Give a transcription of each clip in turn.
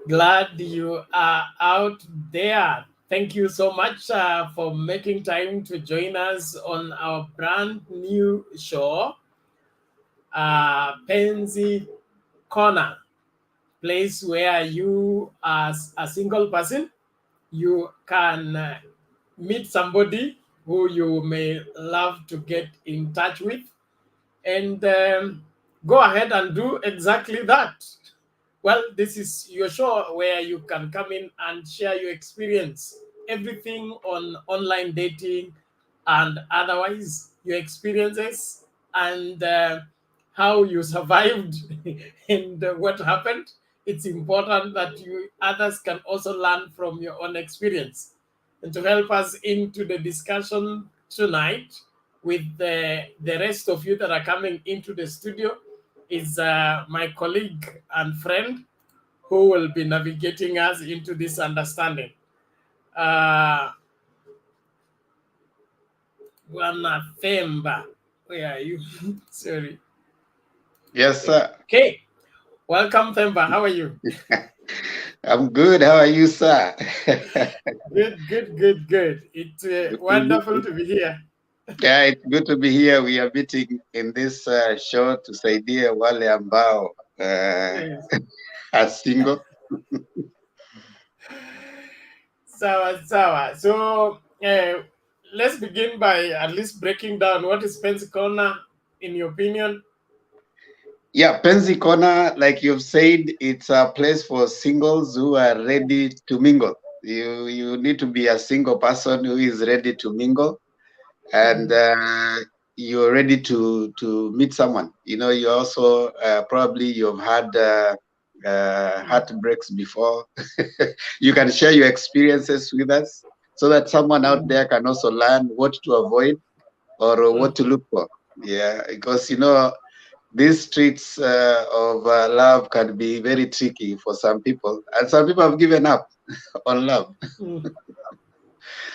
Glad you are out there. Thank you so much for making time to join us on our brand new show, Penzi Kona, place where you, as a single person, you can meet somebody who you may love to get in touch with and go ahead and do exactly that. Well, this is your show where you can come in and share your experience, everything on online dating and otherwise, your experiences and how you survived and what happened. It's important that you others can also learn from your own experience. And to help us into the discussion tonight with the rest of you that are coming into the studio is my colleague and friend who will be navigating us into this understanding. Uh, Bwana Themba, where are you? Sorry. Yes, sir. Okay, welcome Themba. How are you? I'm good. How are you, sir? Good, good, good, good. It's Good to meet wonderful you. to be here. Yeah, it's good to be here. We are meeting in this show to saidia wale ambao Yes. are single. Sawa, sawa. So let's begin by at least breaking down what is Penzi Kona in your opinion. Yeah, Penzi Kona, like you've said, it's a place for singles who are ready to mingle. You need to be a single person who is ready to mingle, and you're ready to meet someone. You know, you also probably you've had heartbreaks before. You can share your experiences with us so that someone out there can also learn what to avoid or what to look for. Yeah, because you know these streets of love can be very tricky for some people, and some people have given up on love.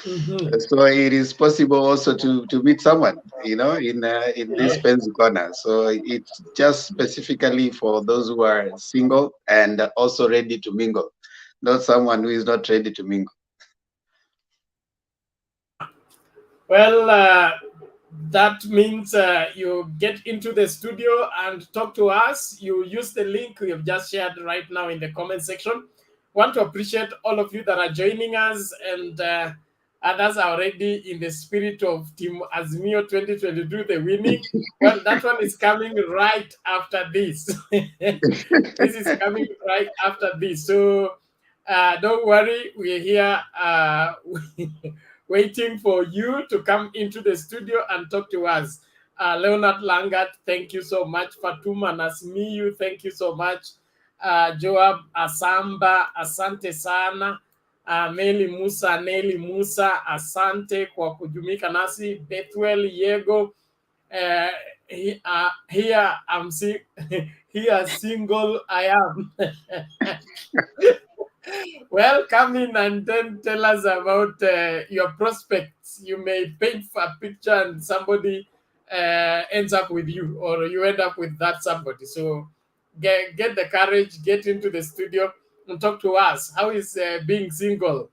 Mm-hmm. So it is possible also to meet someone, you know, in this Yeah. Penzi corner. So it's just specifically for those who are single and also ready to mingle, not someone who is not ready to mingle. Well, that means you get into the studio and talk to us. You use the link we have just shared right now in the comment section. Want to appreciate all of you that are joining us and others are already in the spirit of Team Azmio 2022, the winning. Well, that one is coming right after this. This is coming right after this. So don't worry, we're here waiting for you to come into the studio and talk to us. Leonard Langat, thank you so much. Fatuma Nasmiyu, thank you so much. Joab Asamba, asante sana. Nelly Musa, asante kwa kujumika nasi. Bethuel Yego, here I'm here single I am. Well, come in and then tell us about your prospects. You may paint a picture and somebody ends up with you, or you end up with that somebody. So get the courage, get into the studio and talk to us. How is being single?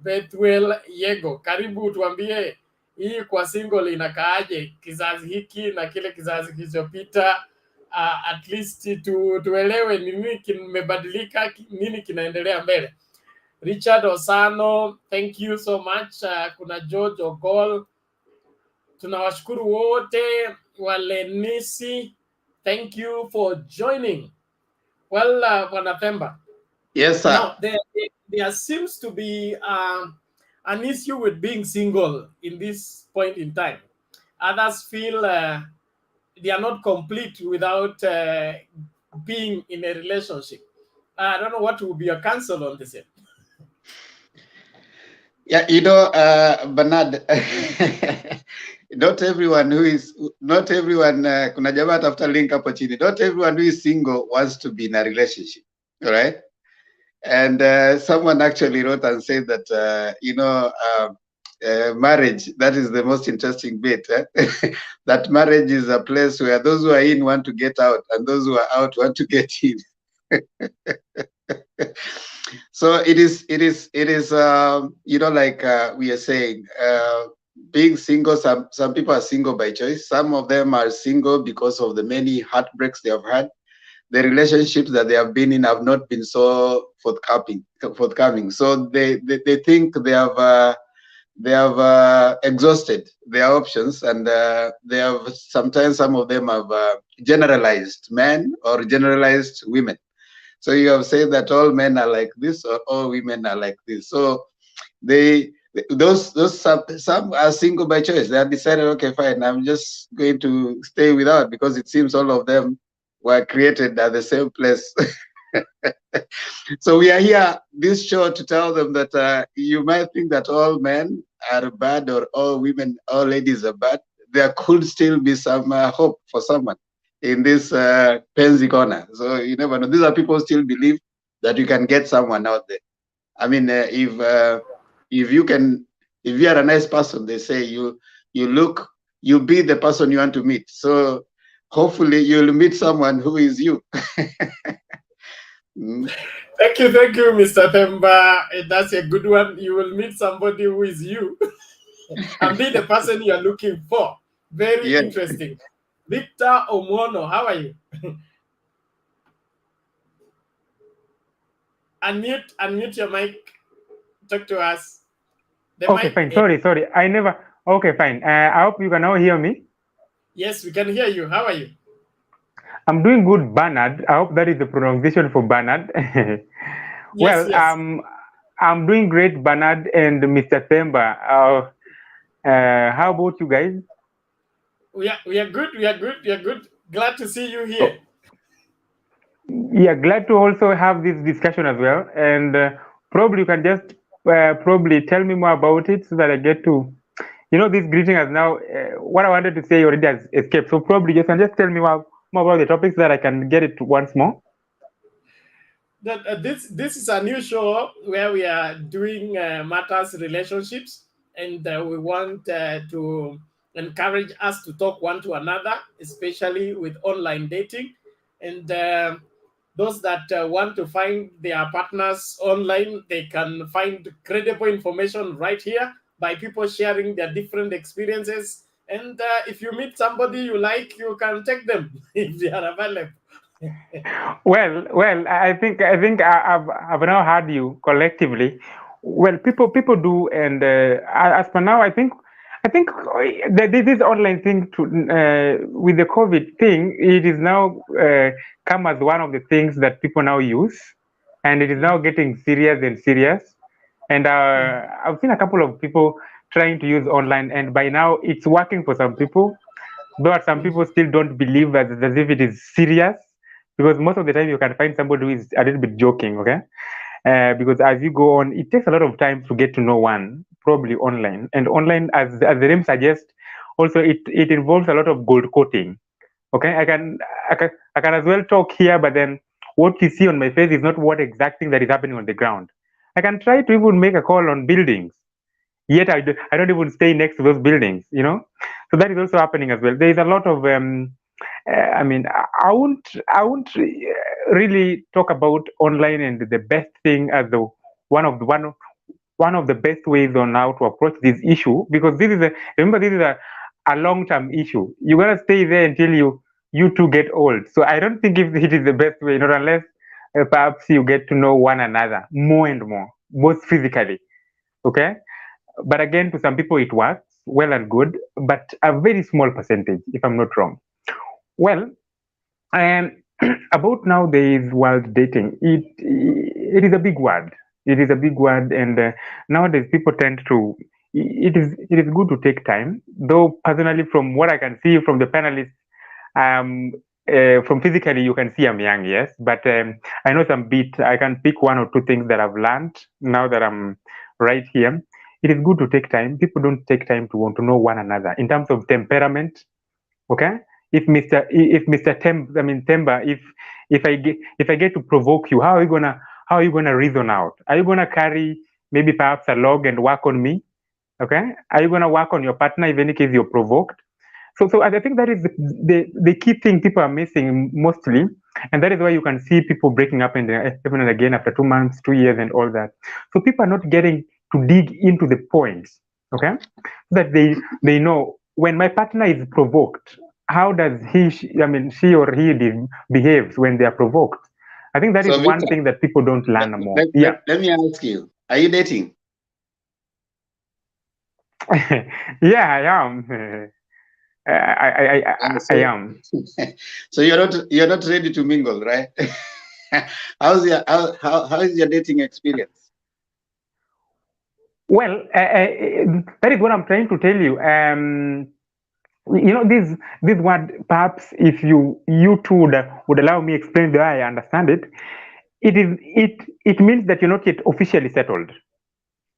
Bethuel Yego, karibu tuambie hii kwa single inakaaje kizazi hiki na kile kizazi kilichopita. At least tuelewe nini kimebadilika, nini kinaendelea mbele. Richard Osano, thank you so much. Kuna George Ogol, tunawashukuru wote. Walenisi, thank you for joining. Well, Bwana Themba, Yes, sir. now there seems to be an issue with being single in this point in time. Others feel they are not complete without being in a relationship. I don't know what will be your counsel on this. Yeah, you know, Bernard, not everyone, kuna jamaa tafuta link hapo chini. Not everyone who is single wants to be in a relationship, all right? And someone actually wrote and said that, marriage, that is the most interesting bit. That marriage is a place where those who are in want to get out and those who are out want to get in. So it is like we are saying, being single, some people are single by choice, some of them are single because of the many heartbreaks they have had. The relationships that they have been in have not been so forthcoming, so they think they have exhausted their options, and they have, sometimes some of them have generalized men or generalized women. So you have said that all men are like this or all women are like this. So they those some are single by choice. They have decided, okay, fine, I'm just going to stay without, because it seems all of them were created at the same place. So we are here this show to tell them that you might think that all men are bad or all women, all ladies are bad. There could still be some hope for someone in this Penzi Kona. So you never know. These are people still believe that you can get someone out there. I mean, if you can, if you are a nice person, they say you look, you be the person you want to meet. So hopefully you'll meet someone who is you. Mm. Thank you, Mr. Themba. That's a good one. You will meet somebody who is you and be the person you are looking for. Very Yeah. interesting. Victor Omono, how are you? Unmute your mic. Talk to us. The Okay, mic. fine. Sorry. I never. Okay, fine. I hope you can now hear me. Yes, we can hear you. How are you? I'm doing good, Bernard. I hope that is the pronunciation for Bernard. Yes, Well, yes. I'm doing great, Bernard and Mr. Themba. How about you guys? We are good. We are good. We are good. Glad to see you here. Oh, yeah, glad to also have this discussion as well. And probably you can just probably tell me more about it so that I get to, this greeting has now, what I wanted to say already has escaped. So probably you can just tell me more about the topics so that I can get it once more. That this is a new show where we are doing matters relationships, and we want to encourage us to talk one to another, especially with online dating, and those that want to find their partners online, they can find credible information right here by people sharing their different experiences. And if you meet somebody you like, you can take them if they are available. Well, I think I've now heard you collectively. Well, people do, and as per now, I think this online thing with the COVID thing, it is now come as one of the things that people now use, and it is now getting serious and serious. And I've seen a couple of people trying to use online, and by now it's working for some people, but some people still don't believe as if it is serious, because most of the time you can find somebody who is a little bit joking, okay? Because as you go on, it takes a lot of time to get to know one, probably online. And online, as the name suggests, also it involves a lot of gold coating. Okay, I can as well talk here, but then what you see on my face is not what exact thing that is happening on the ground. I can try to even make a call on buildings, yet I don't even stay next to those buildings. So that is also happening as well. There is a lot of I mean, I won't really talk about online and the best thing as the one of the one of the best ways on how to approach this issue, because this is a long-term issue. You're gonna stay there until you two get old. So I don't think if it is the best way, not unless perhaps you get to know one another more and more, both physically. Okay, but again, to some people it works well and good, but a very small percentage, if I'm not wrong. Well, um, about nowadays world dating, it is a big word. It is a big word, and nowadays people tend to. It is good to take time. Though personally, from what I can see from the panelists, um, from physically you can see I'm young, yes, but I know some bit. I can pick one or two things that I've learned now that I'm right here. It is good to take time. People don't take time to want to know one another in terms of temperament. Okay, if Mr. Temba, if I get to provoke you, how are you gonna reason out? Are you gonna carry maybe perhaps a log and work on me? Okay, are you gonna work on your partner if any case you're provoked? So I think that is the key thing people are missing mostly. And that is why you can see people breaking up even and again after 2 months, 2 years, and all that. So people are not getting to dig into the points, okay? That they know when my partner is provoked, how does she or he behaves when they are provoked. I think that is So, one Victor, thing that people don't learn more. let me ask you: are you dating? Yeah, I am. I am. So you're not ready to mingle, right? how is your dating experience? Well, that is what I'm trying to tell you. This word, perhaps if you two would allow me explain the way I understand it, it means that you're not yet officially settled.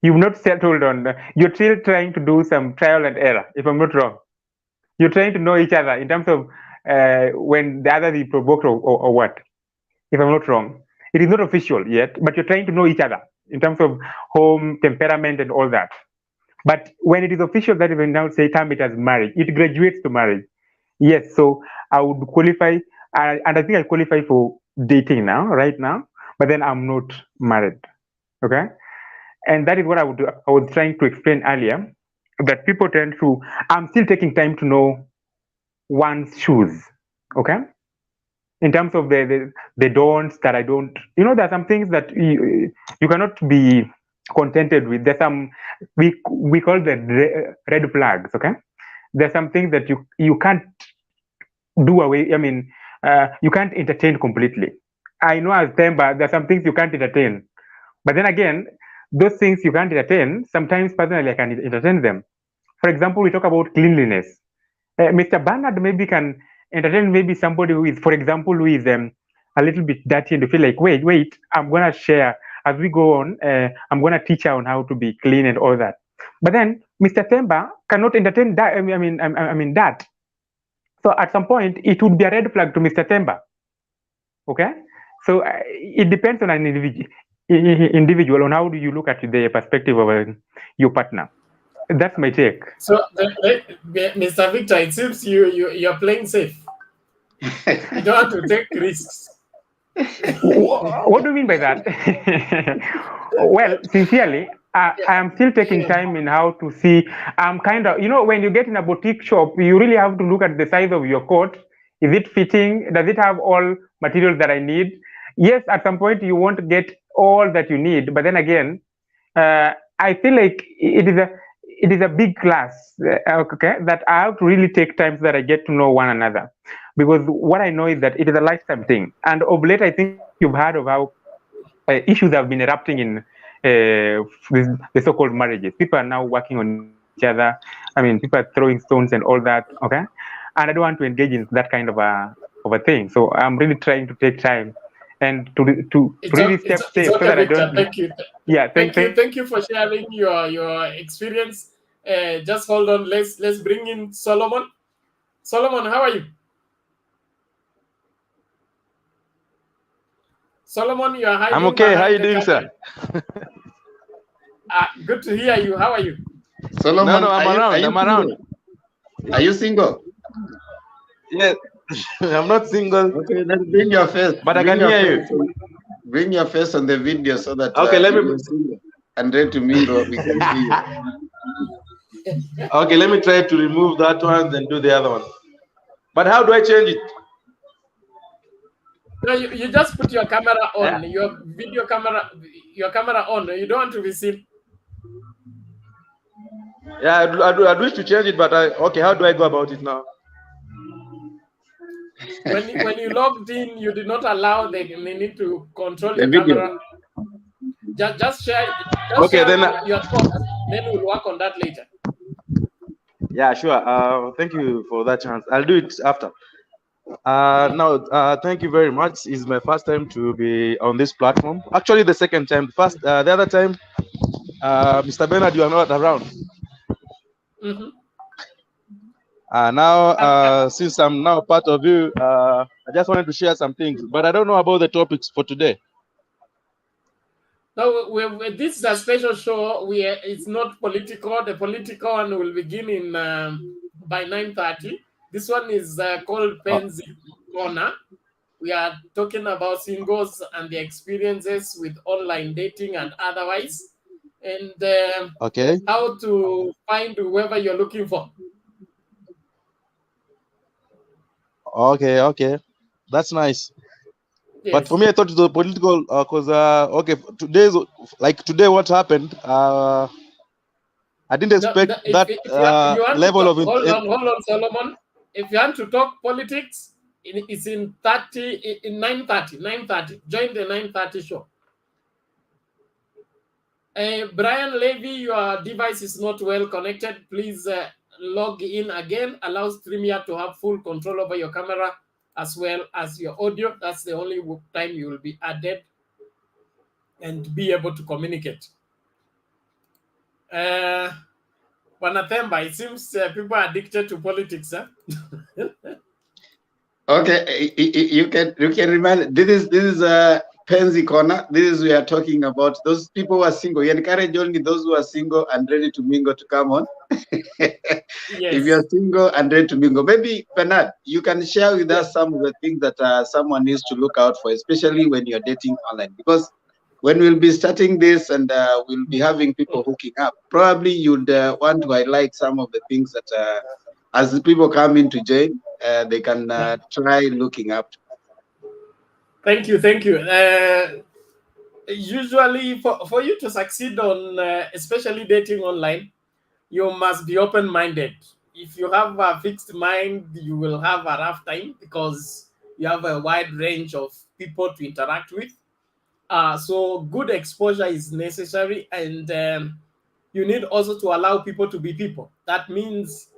You've not settled on. You're still trying to do some trial and error. If I'm not wrong, you're trying to know each other in terms of when the other is provoked or what. If I'm not wrong, it is not official yet, but you're trying to know each other in terms of home temperament and all that. But when it is official, that even now say term it as marriage, it graduates to marriage. Yes, so I would qualify, and I think I qualify for dating now, right now. But then I'm not married. Okay, and that is what I was trying to explain earlier. That people tend to. I'm still taking time to know one's shoes. Okay, in terms of the don'ts that I don't. There are some things that you cannot be contented with. There's some we call the red flags. Okay, there's some things that you can't do away. I mean, you can't entertain completely. I know as them, but there's some things you can't entertain. But then again, those things you can't entertain. Sometimes personally, I can entertain them. For example, we talk about cleanliness. Mr. Bernard maybe can entertain maybe somebody who is, for example, who is a little bit dirty and you feel like, wait, I'm gonna share as we go on. I'm gonna teach her on how to be clean and all that. But then Mr. Themba cannot entertain that. I mean that. So at some point, it would be a red flag to Mr. Themba. Okay, so it depends on an individual on how do you look at the perspective of your partner. That's my take. So, Mr. Victor, it seems you're playing safe. You don't have to take risks. What do you mean by that? Well, sincerely, I am still taking time in how to see. I'm kind of, when you get in a boutique shop, you really have to look at the size of your coat. Is it fitting? Does it have all materials that I need? Yes, at some point you won't get all that you need, but then again, I feel like it is a big class, okay, that I have to really take time so that I get to know one another. Because what I know is that it is a lifetime thing. And of late, I think you've heard of how issues have been erupting in the so-called marriages. People are now working on each other. I mean, people are throwing stones and all that. Okay, and I don't want to engage in that kind of a thing. So I'm really trying to take time and to really step safe so okay, that I Victor. don't. Thank you. Yeah, Thank you for sharing your experience. Just hold on. Let's bring in Solomon. Solomon, how are you? Solomon, you are hiding. I'm okay. How are you doing, sir? Good to hear you. How are you? Solomon, no, I'm around. I'm around. Are you single? Yes, I'm not single. Okay, then bring your face. But I can hear you. Bring your face on the video so that okay, let me. And ready to mingle. We can see you. Okay, let me try to remove that one and do the other one. But how do I change it? No, you just put your camera on, your camera on. You don't want to be seen. Yeah, I'd wish to change it, but okay, how do I go about it now? When you logged in, you did not allow they need to control The the video. camera. Just share. Okay, then your thoughts. Then we'll work on that later. Yeah, sure. Thank you for that chance. I'll do it after. Now, thank you very much. It's my first time to be on this platform. Actually, the second time. The other time, Mr. Bernard, you are not around. Mm-hmm. Now, since I'm now part of you, I just wanted to share some things, but I don't know about the topics for today. No, this is a special show. It's not political. The political one will begin in by 9:30. This one is called Penzi Kona. We are talking about singles and the experiences with online dating and otherwise, and Okay. how to find whoever you're looking for. Okay. Okay. That's nice. But for Yes. me, I thought the political, cause okay, today's like today, what happened? I didn't No, expect no, that if you want to level talk, of hold on, Solomon. If you want to talk politics, it's in 30, in 9:30, 9:30. Join the 9:30 show. Brian Levy, your device is not well connected. Please log in again. Allow StreamYard to have full control over your camera as well as your audio. That's the only time you will be added and be able to communicate. Wanathemba, it seems people are addicted to politics. Huh? Okay, you can remind. This is Penzi Kona. This is we are talking about those people who are single. You encourage only those who are single and ready to mingle to come on. If you are Yes. single and ready to mingle, maybe Bernard, you can share with Yes. us some of the things that someone needs to look out for, especially when you're dating online. Because when we'll be starting this and we'll be having people hooking up, probably you'd want to highlight some of the things that as the people come in to join, they can try looking up. Thank you. Thank you. Usually, for you to succeed on, especially dating online, you must be open minded. If you have a fixed mind, you will have a rough time because you have a wide range of people to interact with. So good exposure is necessary, and you need also to allow people to be people. That means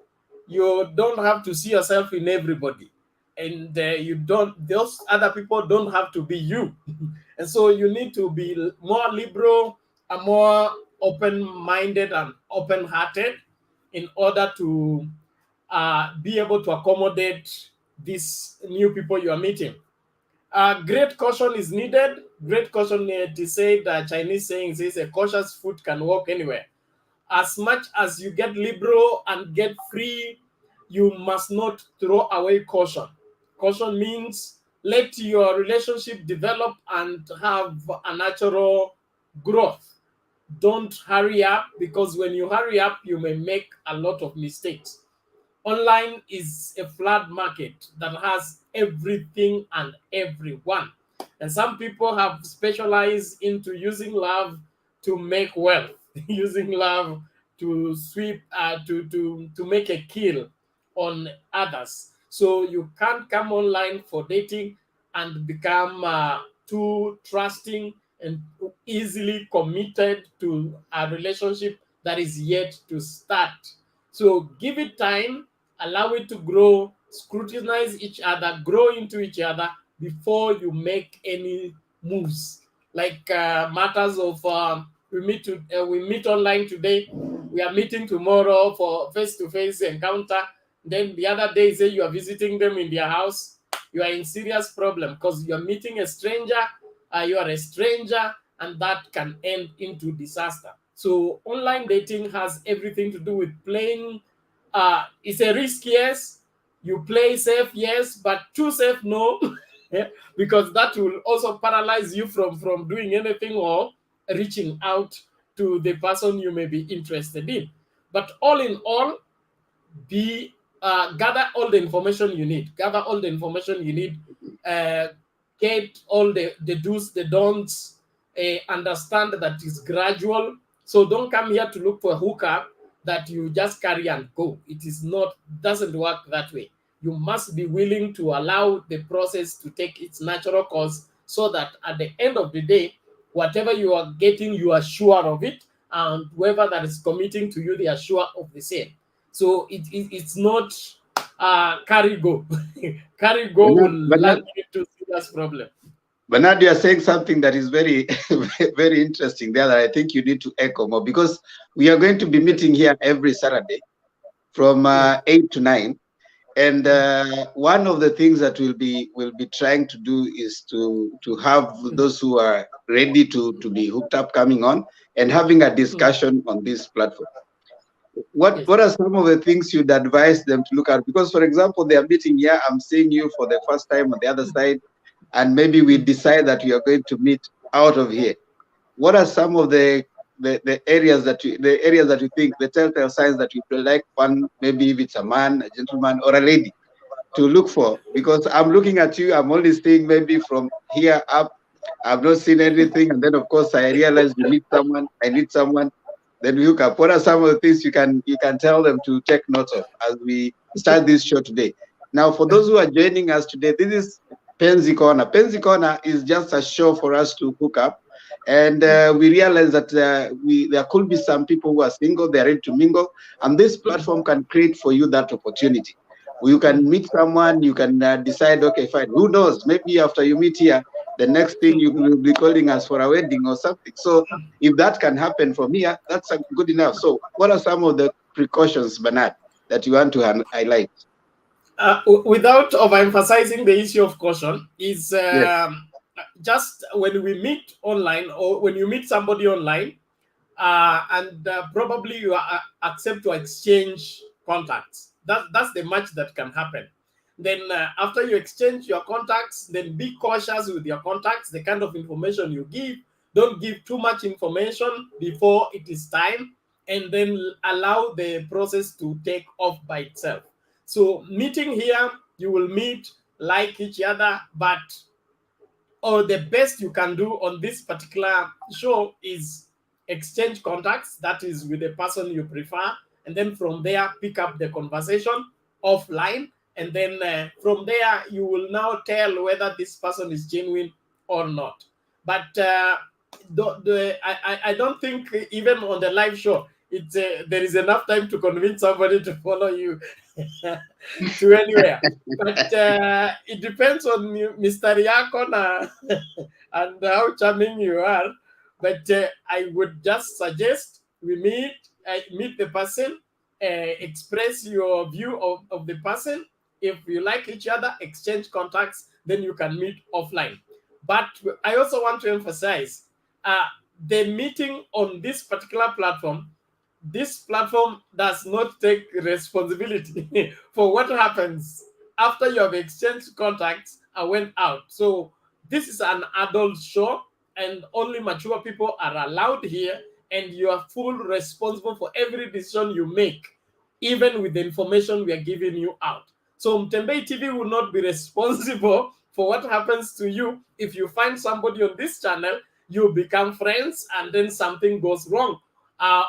you don't have to see yourself in everybody, and you don't. Those other people don't have to be you, and so you need to be more liberal and more open-minded and open-hearted in order to be able to accommodate these new people you are meeting. Great caution is needed. Great caution, it is said, Chinese saying says a cautious foot can walk anywhere. As much as you get liberal and get free, you must not throw away caution. Caution means let your relationship develop and have a natural growth. Don't hurry up, because when you hurry up, you may make a lot of mistakes. Online is a flood market that has everything and everyone. And some people have specialized into using love to make wealth, using love to sweep, to make a kill on others. So you can't come online for dating and become too trusting and easily committed to a relationship that is yet to start. So give it time, allow it to grow, scrutinize each other, grow into each other before you make any moves. Like matters of we meet online today, we are meeting tomorrow for face-to-face encounter. Then the other day, say you are visiting them in their house, you are in serious problem because you are meeting a stranger, you are a stranger, and that can end into disaster. So online dating has everything to do with playing. It's a risk, yes. You play safe, yes, but too safe, no. Because that will also paralyze you from doing anything or reaching out to the person you may be interested in. But all in all, be gather all the information you need. Gather all the information you need. Uh, get all the do's, the don'ts. Understand that it's gradual. So don't come here to look for a hookup that you just carry and go. It is not, doesn't work that way. You must be willing to allow the process to take its natural course, so that at the end of the day, whatever you are getting, you are sure of it, and whoever that is committing to you, they are sure of the same. So it's not carry go. Carry go will Bernard, land Bernard, you into serious problem. Bernard, you are saying something that is very, very interesting there that I think you need to echo more, because we are going to be Yes. meeting here every Saturday from Yes. 8 to 9. And one of the things that we'll be trying to do is to have those who are ready to be hooked up coming on and having a discussion on this platform. What Yes. are some of the things you'd advise them to look at? Because, for example, they are meeting here, I'm seeing you for the first time on the other side. and maybe we decide that we are going to meet out of here. What are some of the areas that you think, the telltale signs that you feel like one, maybe if it's a man, a gentleman, or a lady, to look for? Because I'm looking at you, I'm only seeing maybe from here up. I've not seen anything, and then of course I realize you meet someone, I need someone, then we hook up. What are some of the things you can tell them to take note of as we start this show today? Now, for those who are joining us today, this is Penzi Kona. Penzi Kona is just a show for us to hook up, and we realize that there could be some people who are single, they're ready to mingle, and this platform can create for you that opportunity. You can meet someone, you can decide, okay, fine, who knows, maybe after you meet here, the next thing you will be calling us for a wedding or something. So if that can happen from here, that's good enough. So what are some of the precautions, Bernard, that you want to highlight? Without overemphasizing the issue of caution, is Yes. just when we meet online, or when you meet somebody online, and probably you accept to exchange contacts. That's the much that can happen. Then after you exchange your contacts, then be cautious with your contacts, the kind of information you give. Don't give too much information before it is time, and then allow the process to take off by itself. So meeting here, you will meet, like each other, but the best you can do on this particular show is exchange contacts, that is with the person you prefer, and then from there pick up the conversation offline, and then from there you will now tell whether this person is genuine or not. But I don't think even on the live show there is enough time to convince somebody to follow you to anywhere. But it depends on you, Mr. Yakona, and how charming you are. But I would just suggest we meet the person, express your view of the person. If you like each other, exchange contacts, then you can meet offline. But I also want to emphasize the meeting on this particular platform. This platform does not take responsibility for what happens after you have exchanged contacts and went out. So this is an adult show, and only mature people are allowed here, and you are full responsible for every decision you make, even with the information we are giving you out. So Mtembei TV will not be responsible for what happens to you. If you find somebody on this channel, you become friends, and then something goes wrong,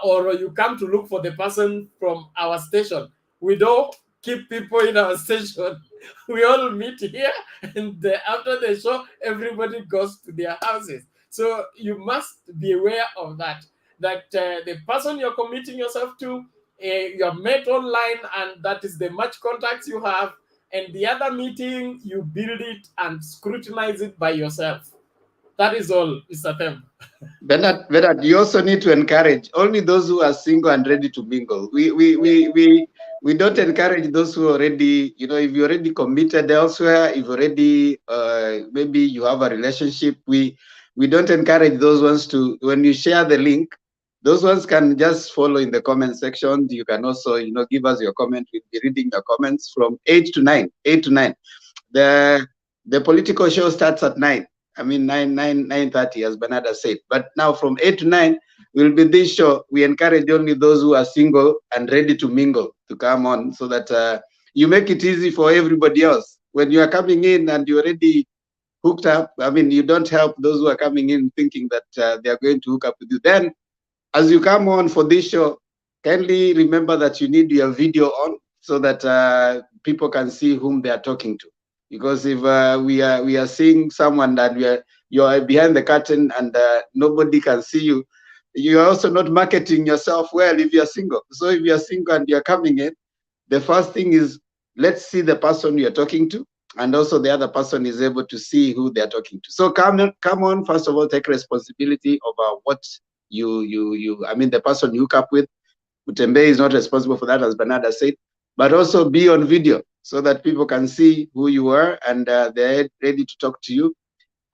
or you come to look for the person from our station. We don't keep people in our station. We all meet here, and after the show, everybody goes to their houses. So you must be aware of that. That the person you're committing yourself to, you're met online, and that is the much contacts you have. And the other meeting, you build it and scrutinize it by yourself. That is all, Mr. Tem. Bernard, you also need to encourage only those who are single and ready to mingle. We don't encourage those who already, if you're already committed elsewhere, if already maybe you have a relationship, we don't encourage those ones to. When you share the link, those ones can just follow in the comment section. You can also, give us your comment. We'll be reading your comments from 8 to 9. 8 to 9. The political show starts at 9. I mean 9:30, as Bernard said. But now from 8 to 9 will be this show. We encourage only those who are single and ready to mingle to come on, so that you make it easy for everybody else. When you are coming in and you're already hooked up, I mean, you don't help those who are coming in thinking that they are going to hook up with you. Then, as you come on for this show, kindly remember that you need your video on, so that people can see whom they are talking to. Because if we are seeing someone that you are behind the curtain and nobody can see you, you are also not marketing yourself well if you are single. So if you are single and you are coming in, the first thing is, let's see the person you are talking to, and also the other person is able to see who they are talking to. So come on, first of all, take responsibility over what the person you hook up with. Utembe is not responsible for that, as Bernard has said, but also be on video so that people can see who you are, and they're ready to talk to you.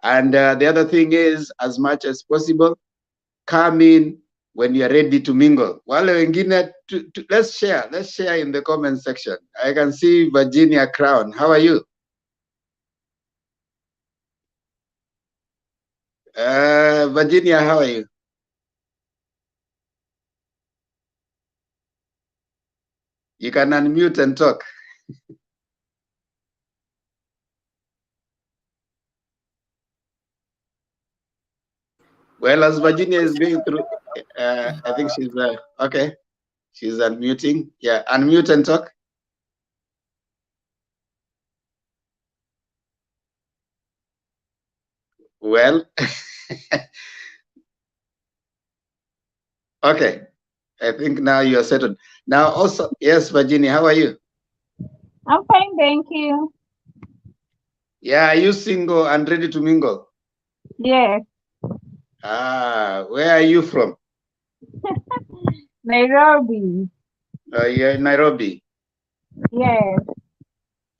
And the other thing is, as much as possible, come in when you're ready to mingle. Wale wengine, let's share in the comment section. I can see Virginia Crown. How are you? Virginia, how are you? You can unmute and talk. Well, as Virginia is going through, I think she's okay. She's unmuting. Yeah, unmute and talk. Well, okay. I think now you are settled. Now, also, yes, Virginia, how are you? I'm fine, thank you. Yeah, are you single and ready to mingle? Yes, Where are you from? Nairobi. You're in Nairobi. Yes,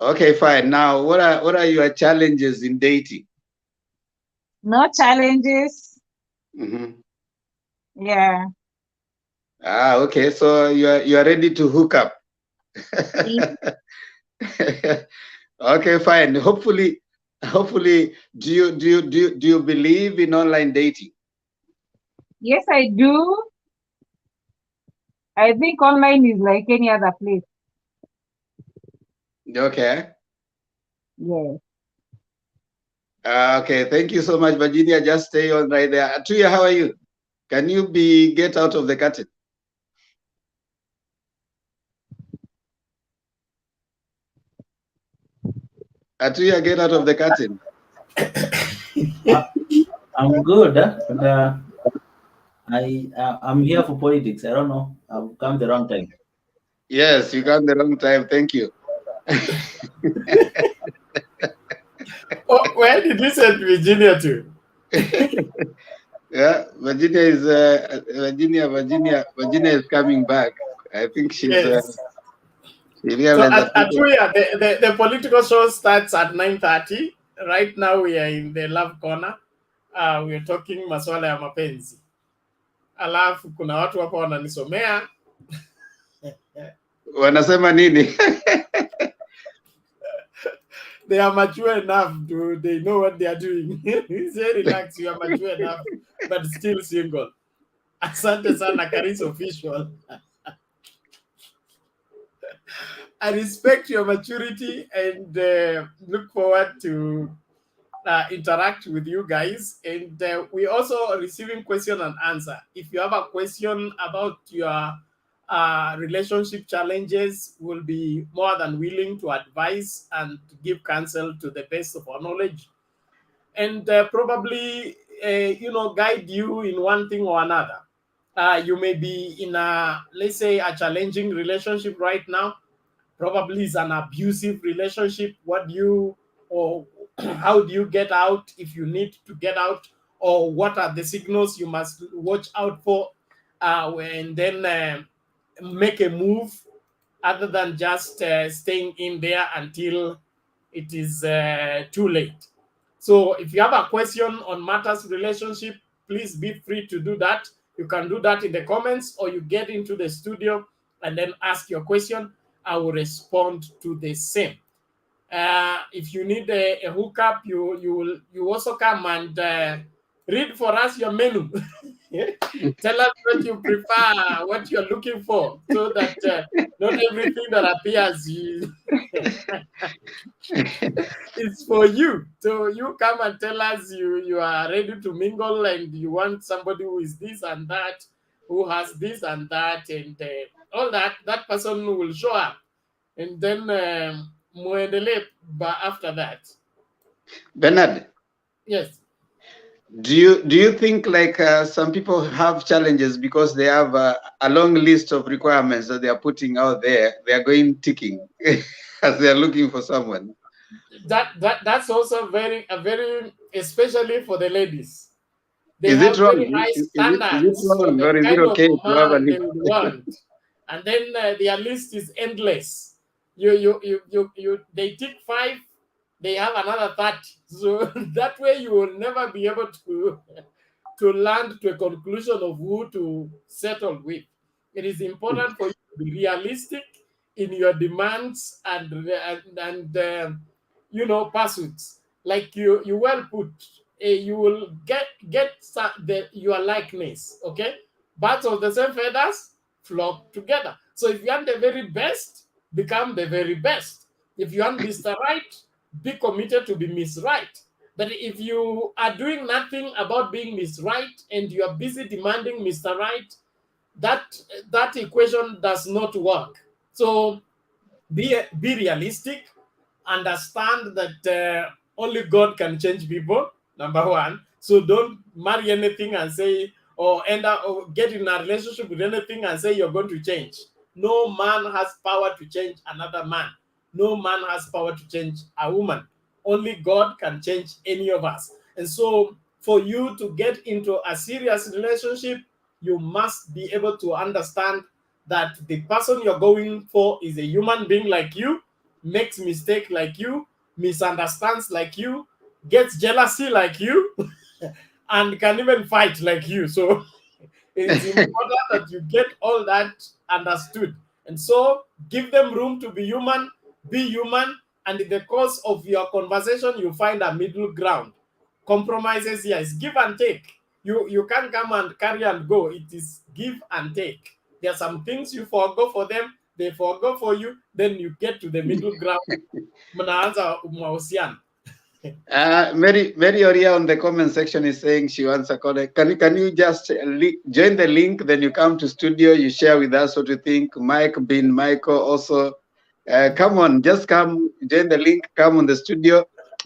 Okay, fine. Now, what are your challenges in dating? no challenges. Mm-hmm. Yeah. Okay. So you are ready to hook up. Okay, fine. Hopefully, do you believe in online dating? Yes, I do. I think online is like any other place. Okay. Yes. Okay. Thank you so much, Virginia. Just stay on right there. Atuya, how are you? Can you get out of the curtain? Atuya, get out of the curtain. I'm good, but I'm here for politics. I don't know. I've come the wrong time. Yes, you got the wrong time. Thank you. Oh, where did you send Virginia to? Yeah, Virginia is coming back. I think she Yes. So realized that at people. the political show starts at 9:30. Right now we are in the love corner. We are talking maswala ya mapenzi. Alafu kuna watu hapa wananisomea. Wanasema nini? They are mature enough they know what they are doing. Say relax, you are mature enough, but still single. Asante sana Karis official. I respect your maturity and look forward to interact with you guys. And we also receiving question and answer. If you have a question about your relationship challenges, we'll be more than willing to advise and give counsel to the best of our knowledge, and probably guide you in one thing or another. You may be in let's say a challenging relationship right now. Probably is an abusive relationship. What do you, or how do you get out if you need to get out, or what are the signals you must watch out for, and then make a move other than just staying in there until it is too late. So if you have a question on matters relationship, please be free to do that. You can do that in the comments, or you get into the studio and then ask your question. I will respond to the same. If you need a hookup, you also come and read for us your menu. Tell us what you prefer, what you're looking for, so that not everything that appears is for you. So you come and tell us you are ready to mingle and you want somebody who is this and that, who has this and that, and all that. That person will show up, and then muendelee after that. Bernard, Yes. do you think like some people have challenges because they have a long list of requirements that they are putting out there? They are going ticking as they are looking for someone. That's also very especially for the ladies. They Is it have very wrong? high Is it standards for wrong, the or is it kind of okay to have a man they list? would want, and then their list is endless. They tick 5, they have another 30. So that way you will never be able to land to a conclusion of who to settle with. It is important for you to be realistic in your demands and pursuits. Like you well put, you will get your likeness. Okay, birds of the same feathers flock together. So if you want the very best, become the very best. If you want Mr. Right, be committed to be Miss Right. But if you are doing nothing about being Miss Right and you are busy demanding Mr. Right, that equation does not work. So be realistic, understand that only God can change people, number one. So don't marry anything and say, or end up or get in a relationship with anything and say you're going to change. No man has power to change another man. No man has power to change a woman. Only God can change any of us. And so for you to get into a serious relationship, you must be able to understand that the person you're going for is a human being like you, makes mistake like you, misunderstands like you, gets jealousy like you, and can even fight like you. So it's important that you get all that understood. And so give them room to be human, and in the course of your conversation, you find a middle ground. Compromises, yes, give and take. You can't come and carry and go. It is give and take. There are some things you forego for them, they forego for you, then you get to the middle ground. Mnaanza mahusiano. Mary Oria on the comment section is saying she wants a call. Can you just join the link? Then you come to studio, you share with us what you think. Mike, Bin, Michael also. Come on, just come, join the link, come on the studio.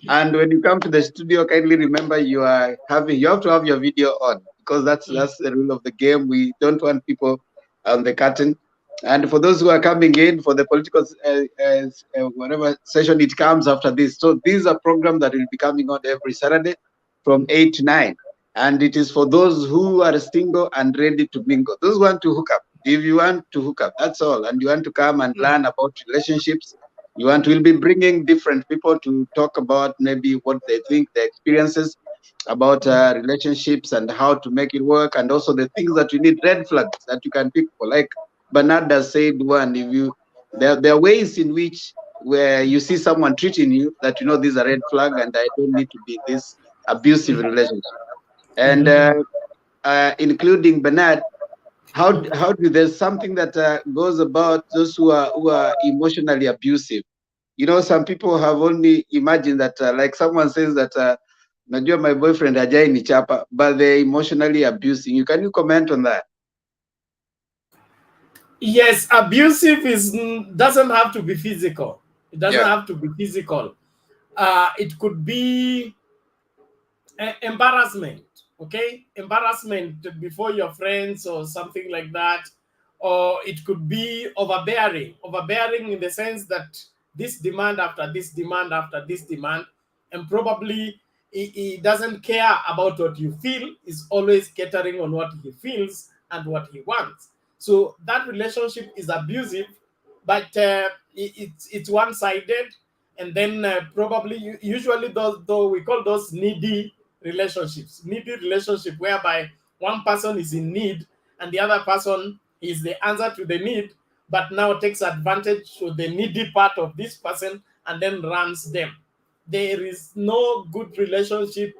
And when you come to the studio, kindly remember you have to have your video on, because that's the rule of the game. We don't want people on the curtain. And for those who are coming in for the political whatever session, it comes after this. So this is a program that will be coming on every Saturday from 8 to 9. And it is for those who are single and ready to mingle. Those who want to hook up. If you want to hook up, that's all. And you want to come and learn about relationships, we'll be bringing different people to talk about maybe what they think, their experiences about relationships and how to make it work, and also the things that you need, red flags that you can pick for. Like Bernard has said, one, if you there are ways in which where you see someone treating you that you know these are red flag and I don't need to be in this abusive relationship. And including Bernard, how do there's something that goes about those who are emotionally abusive. You know, some people have only imagined that like someone says that najua my boyfriend hajai ni chapa, but they're emotionally abusing you. Can you comment on that? Yes, abusive doesn't have to be physical. It doesn't have to be physical. It could be embarrassment. Okay, embarrassment before your friends or something like that, or it could be overbearing in the sense that this demand after this demand after this demand, and probably he doesn't care about what you feel. Is always catering on what he feels and what he wants. So that relationship is abusive, but it's one-sided, and then probably usually those, though we call those needy relationship whereby one person is in need and the other person is the answer to the need, but now takes advantage of the needy part of this person and then runs them. There is no good relationship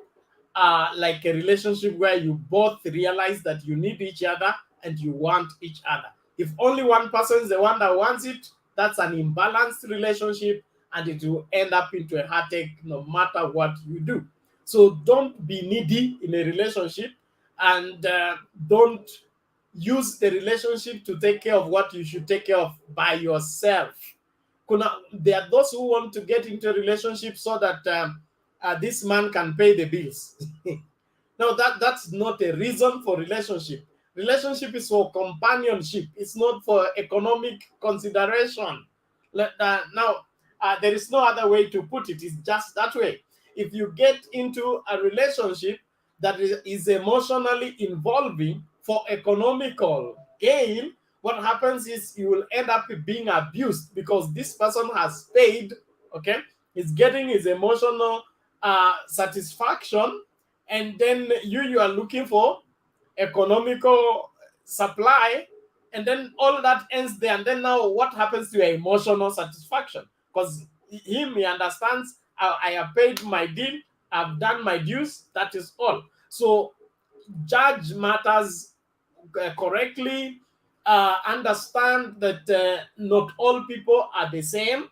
like a relationship where you both realize that you need each other and you want each other. If only one person is the one that wants it, that's an imbalanced relationship, and it will end up into a heartache no matter what you do. So don't be needy in a relationship, and don't use the relationship to take care of what you should take care of by yourself. There are those who want to get into a relationship so that this man can pay the bills. No, that's not a reason for relationship. Relationship is for companionship. It's not for economic consideration. Now, there is no other way to put it. It's just that way. If you get into a relationship that is emotionally involving for economical gain, what happens is you will end up being abused because this person has paid, okay, is getting his emotional satisfaction, and then you are looking for economical supply, and then all that ends there. And then now what happens to your emotional satisfaction? Because he understands, I have paid my deal, I've done my dues. That is all. So judge matters correctly. Understand that not all people are the same.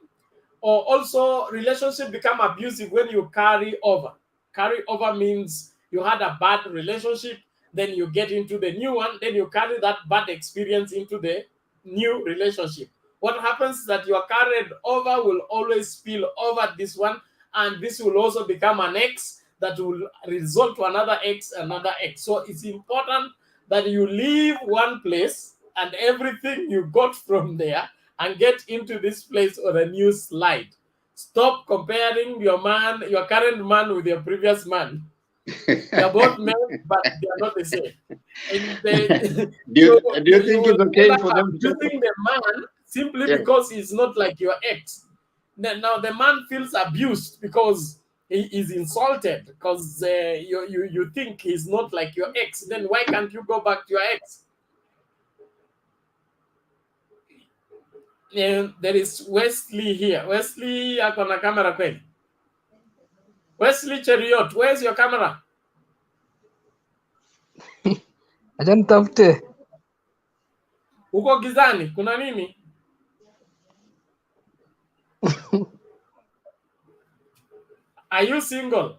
Or also, relationship become abusive when you carry over. Carry over means you had a bad relationship, then you get into the new one, then you carry that bad experience into the new relationship. What happens is that your carried over will always spill over this one, and this will also become an X that will result to another X, another X. So it's important that you leave one place and everything you got from there and get into this place on a new slide. Stop comparing your current man with your previous man. They are both men, but they are not the same. And Do you think will it's okay end for up them to talk? abusing the man simply Yeah. because he's not like your ex. Now the man feels abused because he is insulted because you think he's not like your ex. Then why can't you go back to your ex? And there is Wesley here. Wesley ako na camera kweli? Wesley Cheriot, where's your camera? Acha nitafute. Uko gizani, kuna nini? Are you single?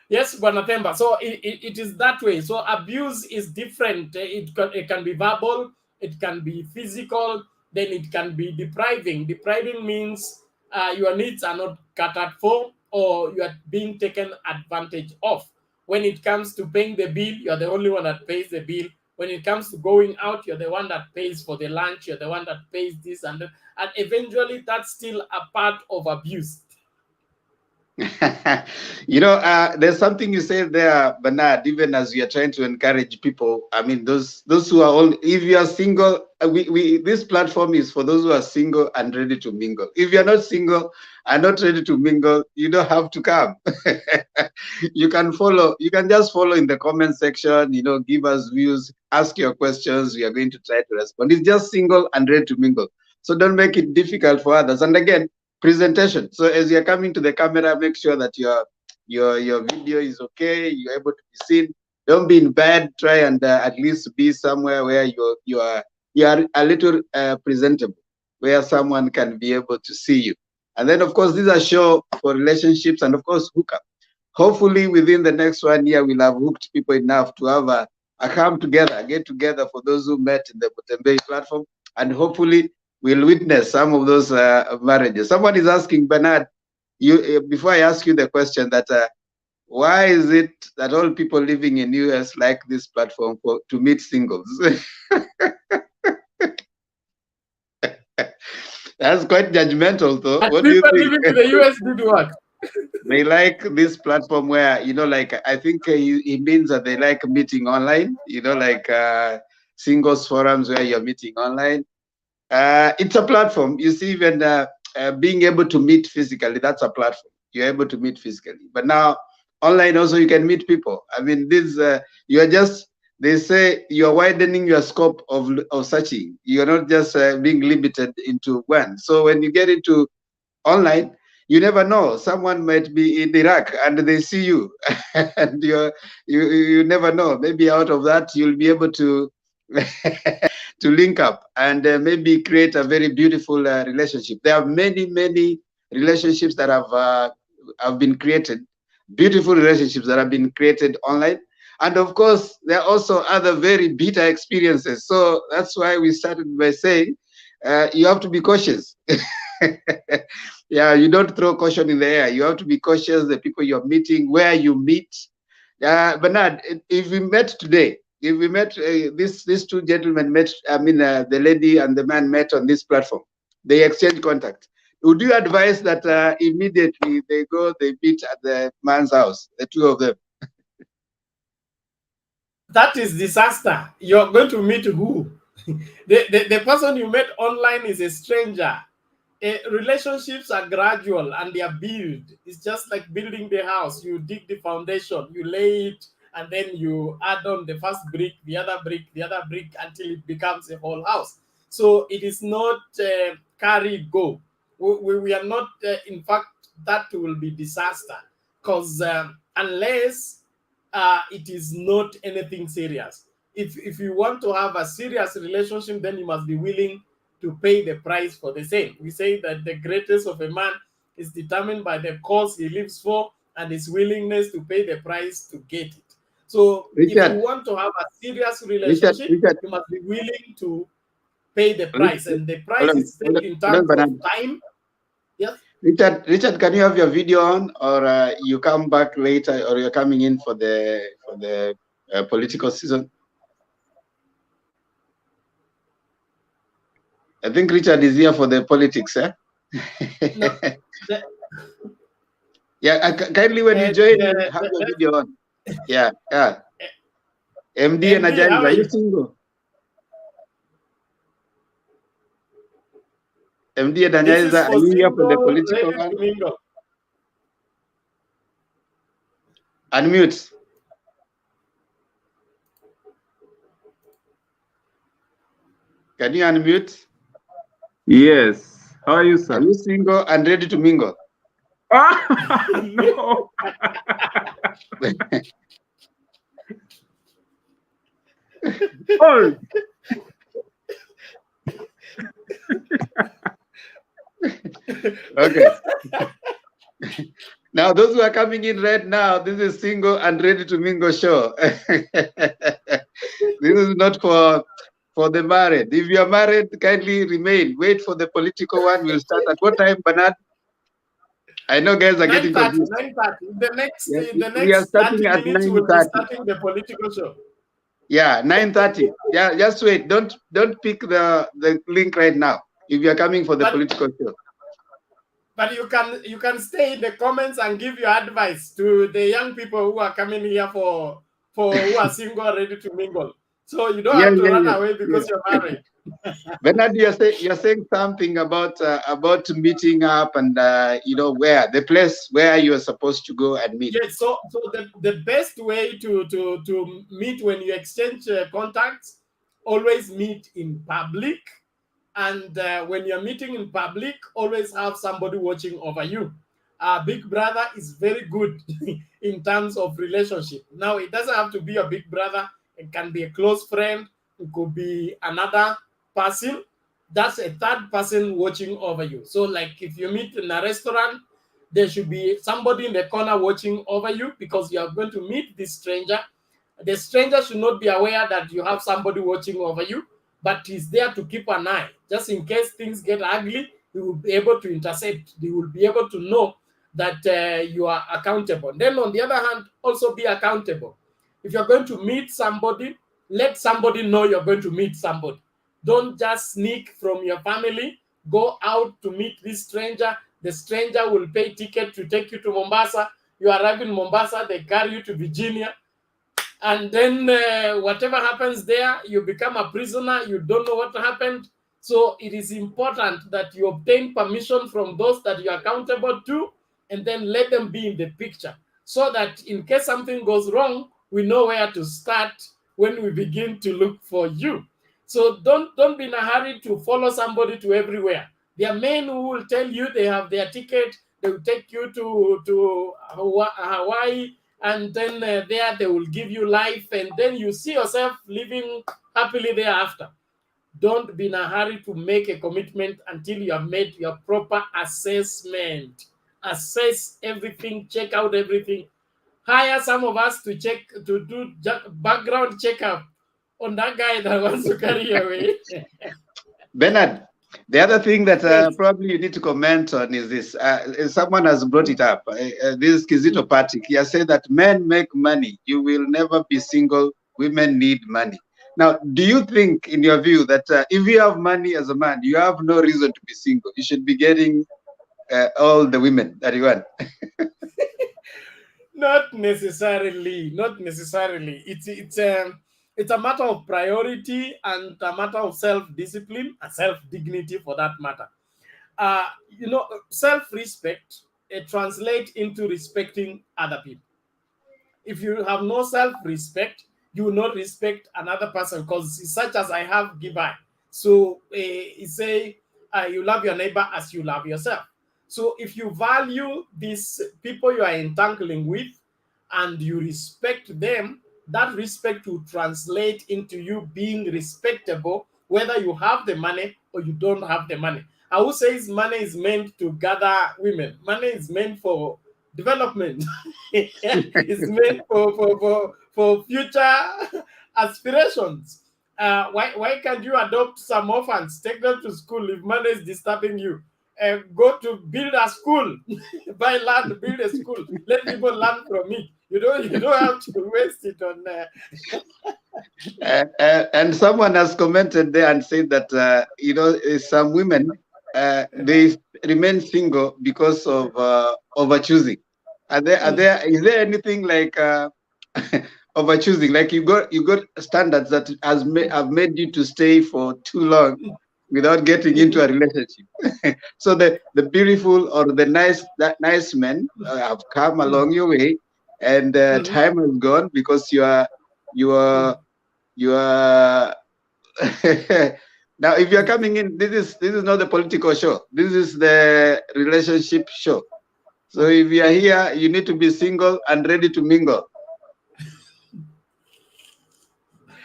Yes, Bwana Temba. So it is that way. So abuse is different. It can be verbal, it can be physical, then it can be depriving. Depriving means your needs are not catered for, or you are being taken advantage of. When it comes to paying the bill, you're the only one that pays the bill. When it comes to going out, you're the one that pays for the lunch, you're the one that pays this and that. And eventually that's still a part of abuse. There's something you said there, Bernard, even as we are trying to encourage people. I mean, those who are all, if you are single, this platform is for those who are single and ready to mingle. If you're not single and not ready to mingle, you don't have to come. You can just follow in the comment section, give us views, ask your questions. We are going to try to respond. It's just single and ready to mingle. So don't make it difficult for others. And again, presentation. So as you're coming to the camera, make sure that your video is okay, you're able to be seen. Don't be in bed. Try and at least be somewhere where you are a little presentable, where someone can be able to see you. And then of course these are show for relationships and of course hookup. Hopefully within the next 1 year we'll have hooked people enough to have a get together for those who met in the Mutembei platform, and hopefully we'll witness some of those marriages. Someone is asking, Bernard, before I ask you the question, that why is it that all people living in US like this platform to meet singles? That's quite judgmental, though. And what do you people think? living in the US did what? They like this platform where, I think he means that they like meeting online, like singles forums where you're meeting online. It's a platform. You see, even being able to meet physically, that's a platform. You're able to meet physically. But now, online also, you can meet people. I mean, they say you're widening your scope of searching. You're not just being limited into one. So when you get into online, you never know. Someone might be in Iraq and they see you, and you never know. Maybe out of that, you'll be able to to link up and maybe create a very beautiful relationship. There are many relationships that have been created, beautiful relationships that have been created online. And of course, there are also other very bitter experiences. So that's why we started by saying you have to be cautious. Yeah, you don't throw caution in the air. You have to be cautious, the people you're meeting, where you meet. Bernard, if we met today, if we met, these two gentlemen met, the lady and the man met on this platform, they exchange contact. Would you advise that immediately they meet at the man's house, the two of them? That is disaster. You're going to meet who? The person you met online is a stranger. Relationships are gradual and they are built. It's just like building the house. You dig the foundation, you lay it, and then you add on the first brick, the other brick, the other brick until it becomes a whole house. So it is not carry go. We are not, in fact, that will be disaster. Because unless it is not anything serious. If you want to have a serious relationship, then you must be willing to pay the price for the same. We say that the greatness of a man is determined by the cause he lives for and his willingness to pay the price to get it. So if you Richard, want to have a serious Richard, relationship, Richard, you must be willing to pay the Richard, price. And the hold price on, is set in hold on, terms of Bernard. time. Yes. Richard, can you have your video on, or you come back later, or you're coming in for the political season? I think Richard is here for the politics, eh? No. Yeah, kindly when you join, have your video on. Yeah, yeah. MD and MD, how Ajay, are are you you? single? MD and This is Ajay, are for you here for the single, political ready one? to mingle. Unmute. Can you unmute? Yes. How are you, sir? Are you single and ready to mingle? No. Oh. Okay. Now, those who are coming in right now, this is single and ready to mingle show. This is not for the married. If you are married, kindly remain. Wait for the political one. We'll start at what time, Bernard? I know guys are getting 9:30, confused. 9:30. Yeah, The we are next starting 30 at minutes we'll be 9:30. starting the political show. Yeah, 9:30. Yeah, just wait. Don't pick the link right now if you are coming for the political show. But you can stay in the comments and give your advice to the young people who are coming here for who are single, ready to mingle. So you don't have to run away because you're married. Bernard, you're saying something about meeting up and where the place where you are supposed to go and meet. Yes, so the best way to meet when you exchange contacts, always meet in public. And when you're meeting in public, always have somebody watching over you. Big brother is very good in terms of relationship. Now, it doesn't have to be a big brother. It can be a close friend. It could be another person. That's a third person watching over you. So, like if you meet in a restaurant, there should be somebody in the corner watching over you because you are going to meet this stranger. The stranger should not be aware that you have somebody watching over you, but he's there to keep an eye. Just in case things get ugly, he will be able to intercept. He will be able to know that you are accountable. Then on the other hand, also be accountable. If you're going to meet somebody, let somebody know you're going to meet somebody. Don't just sneak from your family. Go out to meet this stranger. The stranger will pay ticket to take you to Mombasa. You arrive in Mombasa, they carry you to Virginia. And then whatever happens there, you become a prisoner. You don't know what happened. So it is important that you obtain permission from those that you're accountable to, and then let them be in the picture so that in case something goes wrong, we know where to start when we begin to look for you. So don't be in a hurry to follow somebody to everywhere. There are men who will tell you they have their ticket, they will take you to Hawaii, and then there they will give you life, and then you see yourself living happily thereafter. Don't be in a hurry to make a commitment until you have made your proper assessment. Assess everything, check out everything. Hire some of us to do background checkup on that guy that wants to carry you away. Bernard, the other thing that Yes. probably you need to comment on is this. Someone has brought it up. This Kizito Patrick, he has said that men make money. You will never be single. Women need money. Now, do you think, in your view, that if you have money as a man, you have no reason to be single? You should be getting all the women that you want. Not necessarily. Not necessarily. It's a matter of priority and a matter of self-discipline and self-dignity for that matter. Self-respect, it translates into respecting other people. If you have no self-respect, you will not respect another person because such as I have, give I. So you say you love your neighbor as you love yourself. So if you value these people you are entangling with and you respect them, that respect will translate into you being respectable, whether you have the money or you don't have the money. I would say money is meant to gather women. Money is meant for development. It's meant for future aspirations. Why can't you adopt some orphans, take them to school if money is disturbing you? Go to build a school, buy land, build a school, let people learn from it. You don't have to waste it on. And someone has commented there and said that some women they remain single because of overchoosing. Is there anything like overchoosing? Like you got standards that have made you to stay for too long without getting into a relationship. So the beautiful or the nice men have come along your way, and time has gone because you are now if you're coming in, this is not the political show, this is the relationship show. So if you are here, you need to be single and ready to mingle.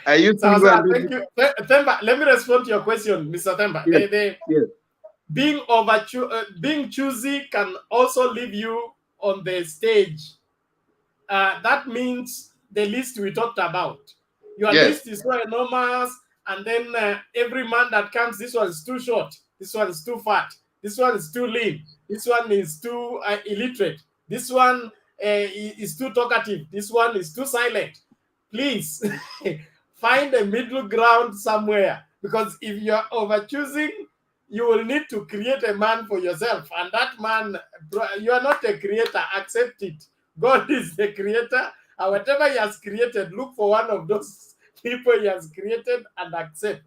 Are you single and ready? Thank you. Themba, let me respond to your question, Mr. Themba. Yes. Yes. Being choosy can also leave you on the stage. That means the list we talked about. Your list is so enormous, and then every man that comes, this one is too short, this one is too fat, this one is too lean, this one is too illiterate, this one is too talkative, this one is too silent. Please find a middle ground somewhere, because if you're over choosing, you will need to create a man for yourself, and that man, you are not a creator, accept it. God is the creator, and whatever he has created, look for one of those people he has created and accept.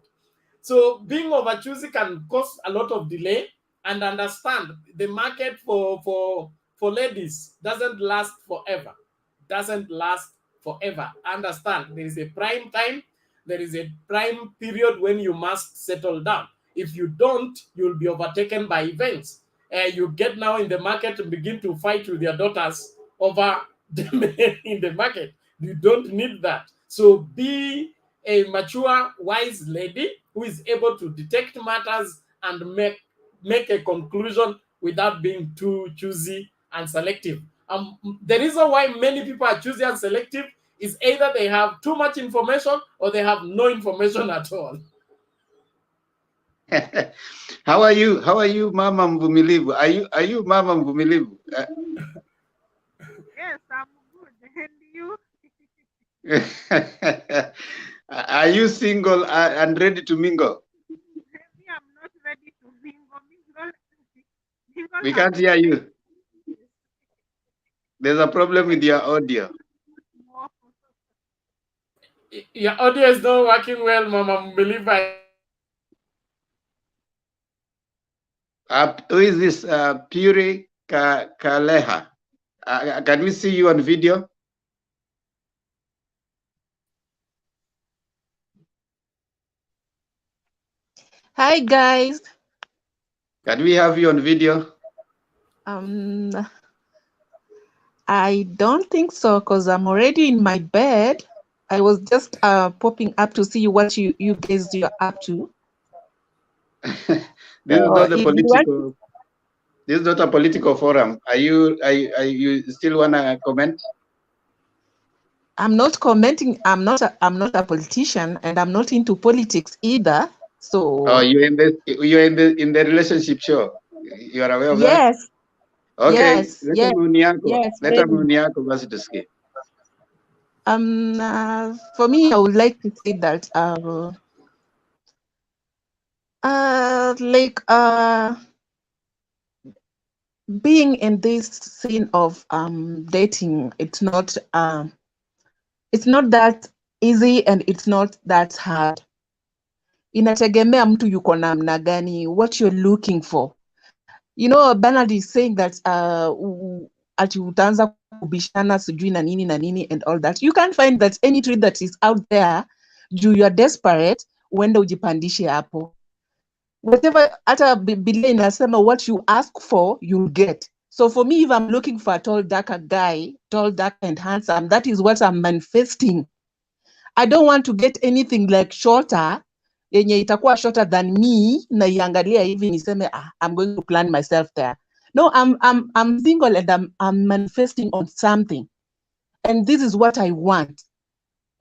So being over choosy can cause a lot of delay, and understand the market for ladies doesn't last forever. Doesn't last forever. Understand, there is a prime time, there is a prime period when you must settle down. If you don't, you'll be overtaken by events. You get now in the market and begin to fight with your daughters over the men in the market. You don't need that. So be a mature, wise lady who is able to detect matters and make a conclusion without being too choosy and selective. The reason why many people are choosy and selective is either they have too much information or they have no information at all. How are you, Mama Mvumilivu? Are you Mama Mvumilivu? Yes, I'm good. And you? Are you single and ready to mingle? Maybe I'm not ready to mingle. Mingle We can't hear you. There's a problem with your audio. Your audio is not working well, Mama. Believe I. Who is this? Puri Kaleha. Can we see you on video? Hi guys. Can we have you on video? I don't think so, because I'm already in my bed. I was just popping up to see what you guys are up to. This is not the political. This is not a political forum. Are you still wanna comment? I'm not commenting. I'm not a politician, and I'm not into politics either. So. Oh, you're in the relationship show. You are aware of that? Yes. Okay. Yes. Yes. Let Muniako basi tusikie. For me, I would like to say that being in this scene of dating, it's not that easy and it's not that hard. Inategemea mtu yuko namna gani, what you're looking for. You know, Bernard is saying that ati utaanza kubishana sijui na nini and all that. You can find that any tree that is out there, you are desperate, uende ujipandishe hapo. whatever hata Biblia inasema what you ask for you'll get. So for me, if I'm looking for a tall, darker guy, tall, dark and handsome, that is what I'm manifesting. I don't want to get anything like shorter, yenye itakuwa shorter than me, na iangalia hivi niseme, I'm going to plan myself there. No, I'm single and I'm manifesting on something. And this is what I want.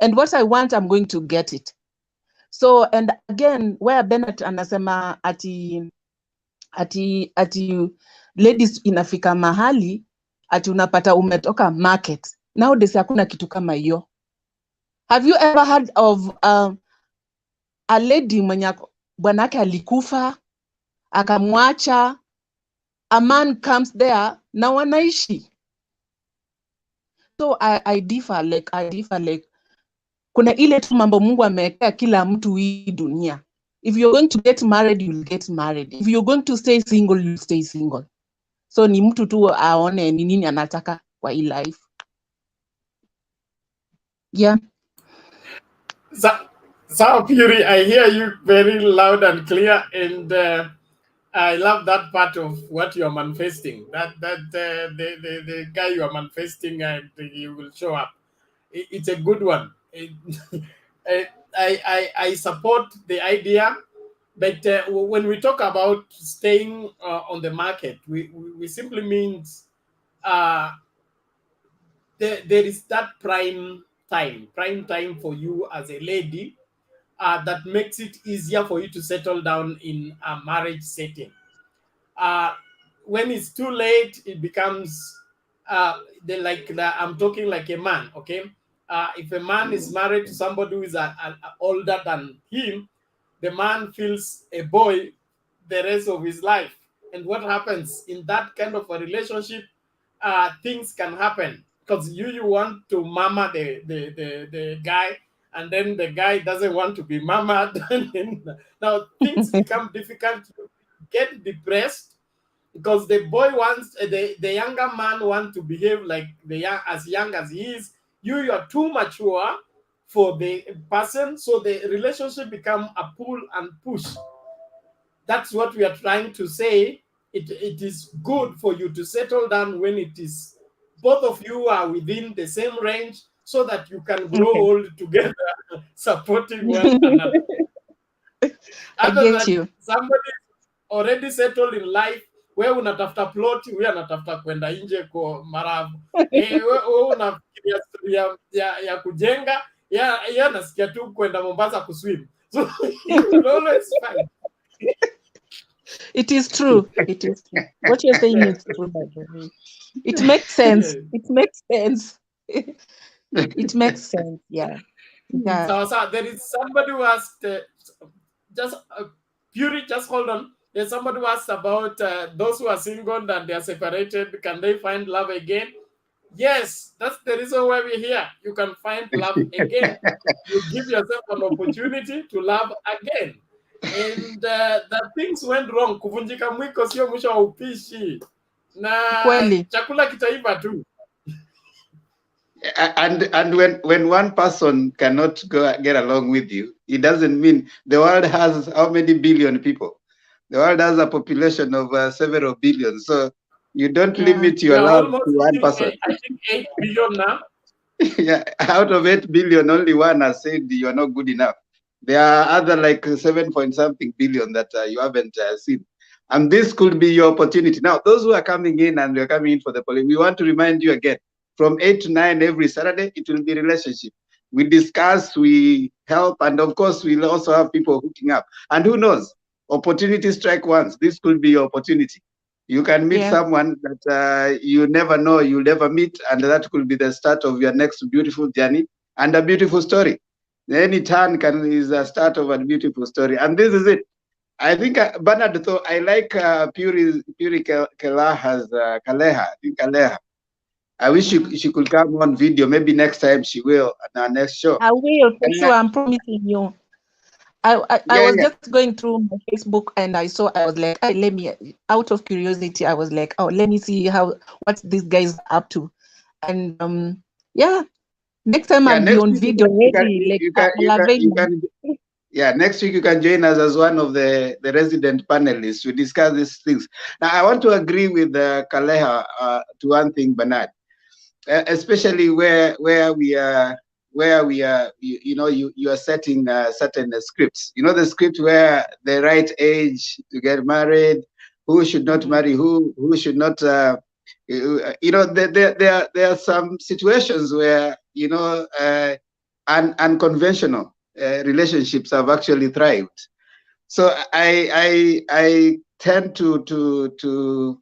And what I want, I'm going to get it. So, and again, where Bennett anasema ati ladies inafika mahali ati unapata umetoka market. Nowadays hakuna kitu kama hiyo. Have you ever heard of a lady mwenye bwanake alikufa akamwacha, a man comes there na wanaishi? So I differ like kuna ile tu mambo Mungu amewekea kila mtu hii dunia. If you're going to get married, you'll get married. If you're going to stay single, you'll stay single. So ni mtu tu aone ni nini anataka kwa hii life. Yeah. So Puri, I hear you very loud and clear, and I love that part of what you are manifesting. That the guy you are manifesting, and he will show up. It's a good one. I support the idea, but when we talk about staying on the market, we simply means there is that prime time for you as a lady that makes it easier for you to settle down in a marriage setting. When it's too late, it becomes I'm talking like a man, okay? If a man is married to somebody who is older than him, the man feels a boy the rest of his life. And what happens in that kind of a relationship, things can happen because you want to mama the guy, and then the guy doesn't want to be mamaed. Now things become difficult. You get depressed because the boy wants the younger man wants to behave like as young as he is. You are too mature for the person, so the relationship become a pull and push. That's what we are trying to say. It is good for you to settle down when it is both of you are within the same range, so that you can grow old together, supporting one another. I get you. Somebody already settled in life, wewe unatafuta plot, wewe anatafuta kwenda nje kwa maravu. Wewe unafikiria story ya kujenga, yeye anasikia tu kwenda Mombasa kuswim. So you will always find. It is true. It is true. What you're saying is true, by the way. It makes sense. It makes sense. It makes sense. Yeah. Yeah. So there is somebody who asked, Puri, just hold on. There's somebody who asked about those who are single and they are separated. Can they find love again? Yes, that's the reason why we're here. You can find love again. You give yourself an opportunity to love again. And the things went wrong. Kuvunjika mwiko sio mwisho wa upishi. Na chakula kitaiva tu. And when one person cannot get along with you, it doesn't mean the world has how many billion people? The world has a population of several billion. So you don't limit your love to one person. I think 8 billion now. Yeah, out of 8 billion, only one has said you are not good enough. There are other like 7-point-something billion that you haven't seen. And this could be your opportunity. Now, those who are coming in and we're coming in for the polling, we want to remind you again, from 8 to 9 every Saturday, it will be relationship. We discuss, we help, and of course, we'll also have people hooking up. And who knows, opportunity strike once. This could be your opportunity. You can meet someone that you never know you'll never meet, and that could be the start of your next beautiful journey and a beautiful story. Any turn is a start of a beautiful story. And this is it. I think, Bernard, though, I like Puri Kaleha's Kaleha. I wish she could come on video. Maybe next time she will on our next show. I will, for sure. I'm promising you. I was just going through my Facebook and I saw, I was like, let me, out of curiosity, I was like, oh, let me see what these guys are up to. And next time I'll be on video ready. Yeah, next week you can join us as one of the resident panelists. We discuss these things. Now, I want to agree with Kaleha to one thing, Bernard, especially where we are, you are setting certain scripts. You know, the script where the right age to get married, who should not marry who should not. There are some situations where unconventional relationships have actually thrived. So I tend to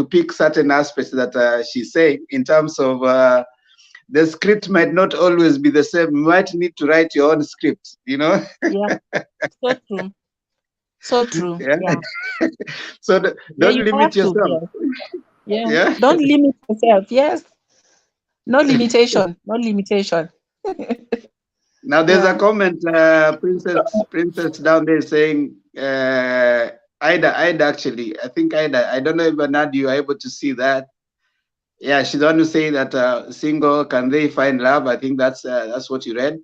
pick certain aspects that she's saying in terms of the script might not always be the same. You might need to write your own script. Yeah, so true. So true. Yeah. Yeah. So Yeah, don't you limit have to. yourself. Yeah. Yeah. Don't limit yourself. Yes. No limitation. No limitation. Now there's a Yeah. comment, Princess down there saying, Ida actually, I think Ida, I don't know if Bernard you are able to see that. Yeah, she's the one who say that single, can they find love? I think that's what you read.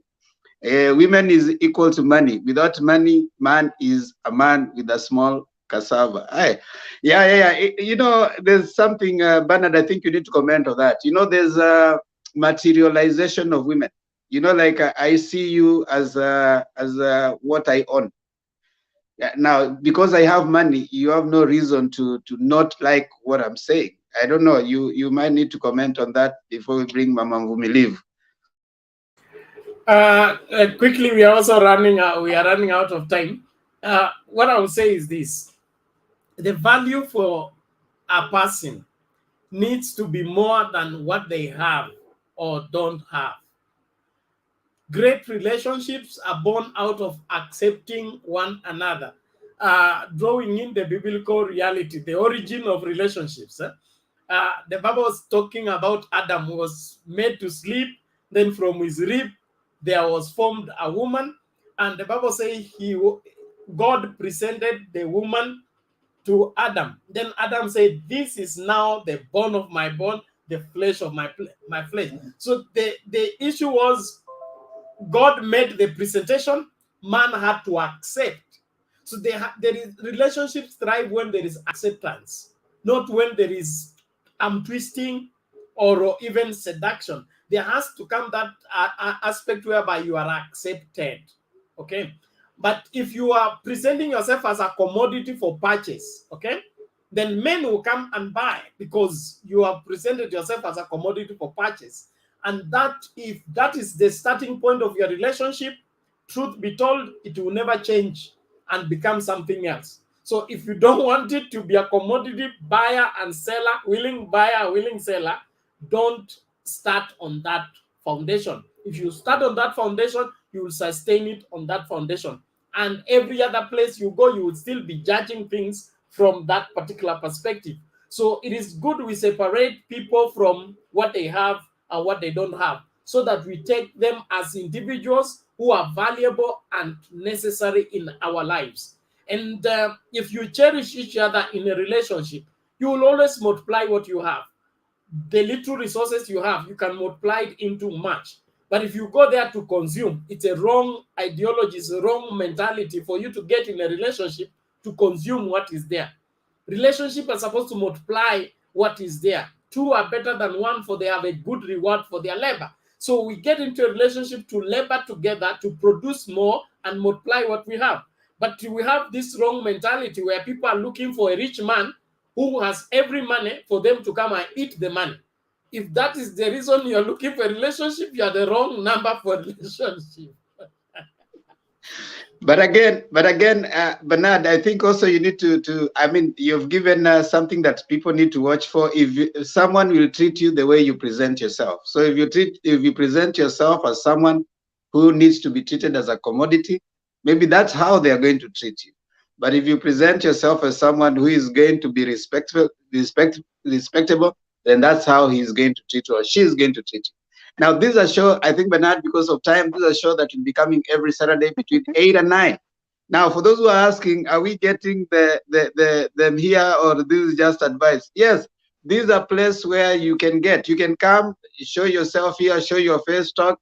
Women is equal to money. Without money, man is a man with a small cassava. Aye. Yeah. There's something, Bernard, I think you need to comment on that. There's a materialization of women. Like I see you as what I own. Yeah, now, because I have money, you have no reason to not like what I'm saying. I don't know. You might need to comment on that before we bring Mama Mvumi leave. Quickly, we are also running out. We are running out of time. What I would say is this: the value for a person needs to be more than what they have or don't have. Great relationships are born out of accepting one another. Drawing in the biblical reality, the origin of relationships. The Bible was talking about Adam who was made to sleep, then from his rib there was formed a woman, and the Bible says God presented the woman to Adam. Then Adam said, "This is now the bone of my bone, the flesh of my flesh." So the issue was God made the presentation, man had to accept. So there is relationships thrive when there is acceptance, not when there is twisting or even seduction. There has to come that aspect whereby you are accepted. Okay. But if you are presenting yourself as a commodity for purchase, okay, then men will come and buy because you have presented yourself as a commodity for purchase. And that, if that is the starting point of your relationship, truth be told, it will never change and become something else. So if you don't want it to be a commodity buyer and seller, willing buyer, willing seller, don't start on that foundation. If you start on that foundation, you will sustain it on that foundation. And every other place you go, you will still be judging things from that particular perspective. So it is good we separate people from what they have and what they don't have, so that we take them as individuals who are valuable and necessary in our lives. And if you cherish each other in a relationship, you will always multiply what you have. The little resources you have, you can multiply it into much. But if you go there to consume, it's a wrong ideology, it's a wrong mentality for you to get in a relationship to consume what is there. Relationships are supposed to multiply what is there. Two are better than one, for they have a good reward for their labor. So we get into a relationship to labor together to produce more and multiply what we have. But we have this wrong mentality where people are looking for a rich man who has every money for them to come and eat the money. If that is the reason you're looking for a relationship, you are the wrong number for a relationship. But again, Bernard, I think also you need to. I mean, you've given something that people need to watch for. If someone will treat you the way you present yourself. So if you present yourself as someone who needs to be treated as a commodity, maybe that's how they are going to treat you. But if you present yourself as someone who is going to be respectable, then that's how he's going to treat you or she is going to treat you. Now, this is a show, I think, Bernard, because of time, this is a show that will be coming every Saturday between 8 and 9. Now, for those who are asking, are we getting them here or this is just advice? Yes, this is a place where you can come, show yourself here, show your face, talk.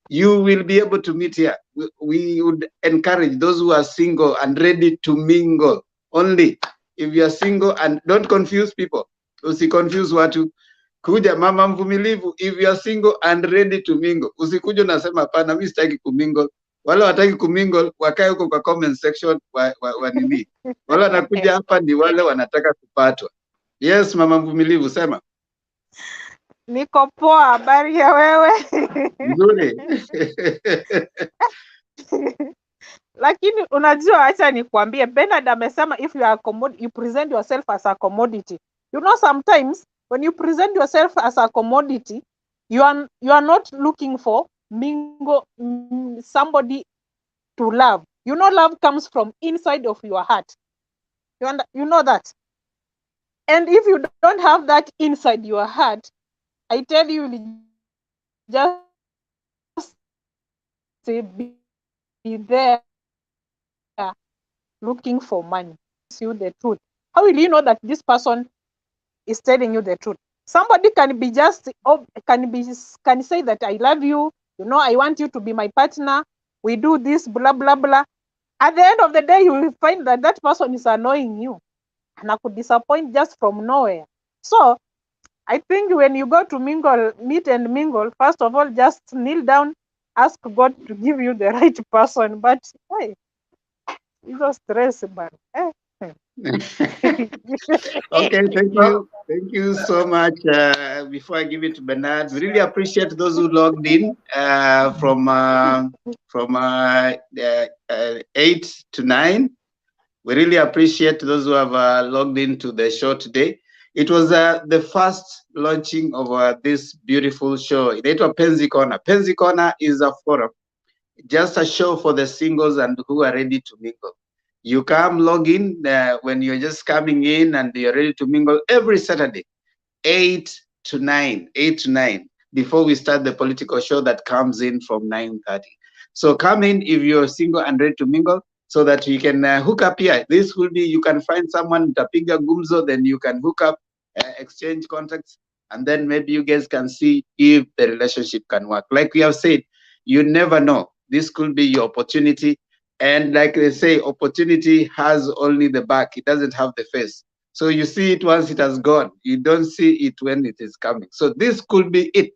you will be able to meet here. We would encourage those who are single and ready to mingle only. If you are single, and don't confuse people. Usiconfuse watu. Kuja mama mvumilivu, if you are single and ready to mingle. Usikuja unasema hapana, mimi sitaki kumingle. Wale wataki kumingle wakae huko kwa comment section wa nini. Wale wanakuja hapa ni wale wanataka kupatwa. Yes, mama mvumilivu, sema. Niko poa, habari ya wewe? Nzuri. Lakini unajua, acha nikwambie, Bernard amesema if you are you present yourself as a commodity. You know, sometimes when you present yourself as a commodity, you are not looking for somebody to love. You know, love comes from inside of your heart. You know that. And if you don't have that inside your heart, I tell you, just be there looking for money. You the truth. How will you know that this person is telling you the truth? Somebody can be can say that I love you, you know, I want you to be my partner, we do this, blah blah blah. At the end of the day, you will find that that person is annoying you, and I could disappoint just from nowhere. So I think when you go to meet and mingle, first of all, just kneel down, ask God to give you the right person. But hey, it's a stress, man. Okay, thank you. Thank you so much. Before I give it to Bernard, we really appreciate those who logged in from 8 to 9. We really appreciate those who have logged into the show today. It was the first launching of this beautiful show. Inaitwa Penzi Kona. Penzi Kona is a forum, just a show for the singles and who are ready to mingle. You come log in when you're just coming in and you're ready to mingle every Saturday, 8 to 9, before we start the political show that comes in from 9:30. So come in if you're single and ready to mingle, so that you can hook up here. This will be, you can find someone, tapiga gumzo, then you can hook up, exchange contacts, and then maybe you guys can see if the relationship can work. Like we have said, you never know. This could be your opportunity. And like they say, opportunity has only the back. It doesn't have the face. So you see it once it has gone. You don't see it when it is coming. So this could be it.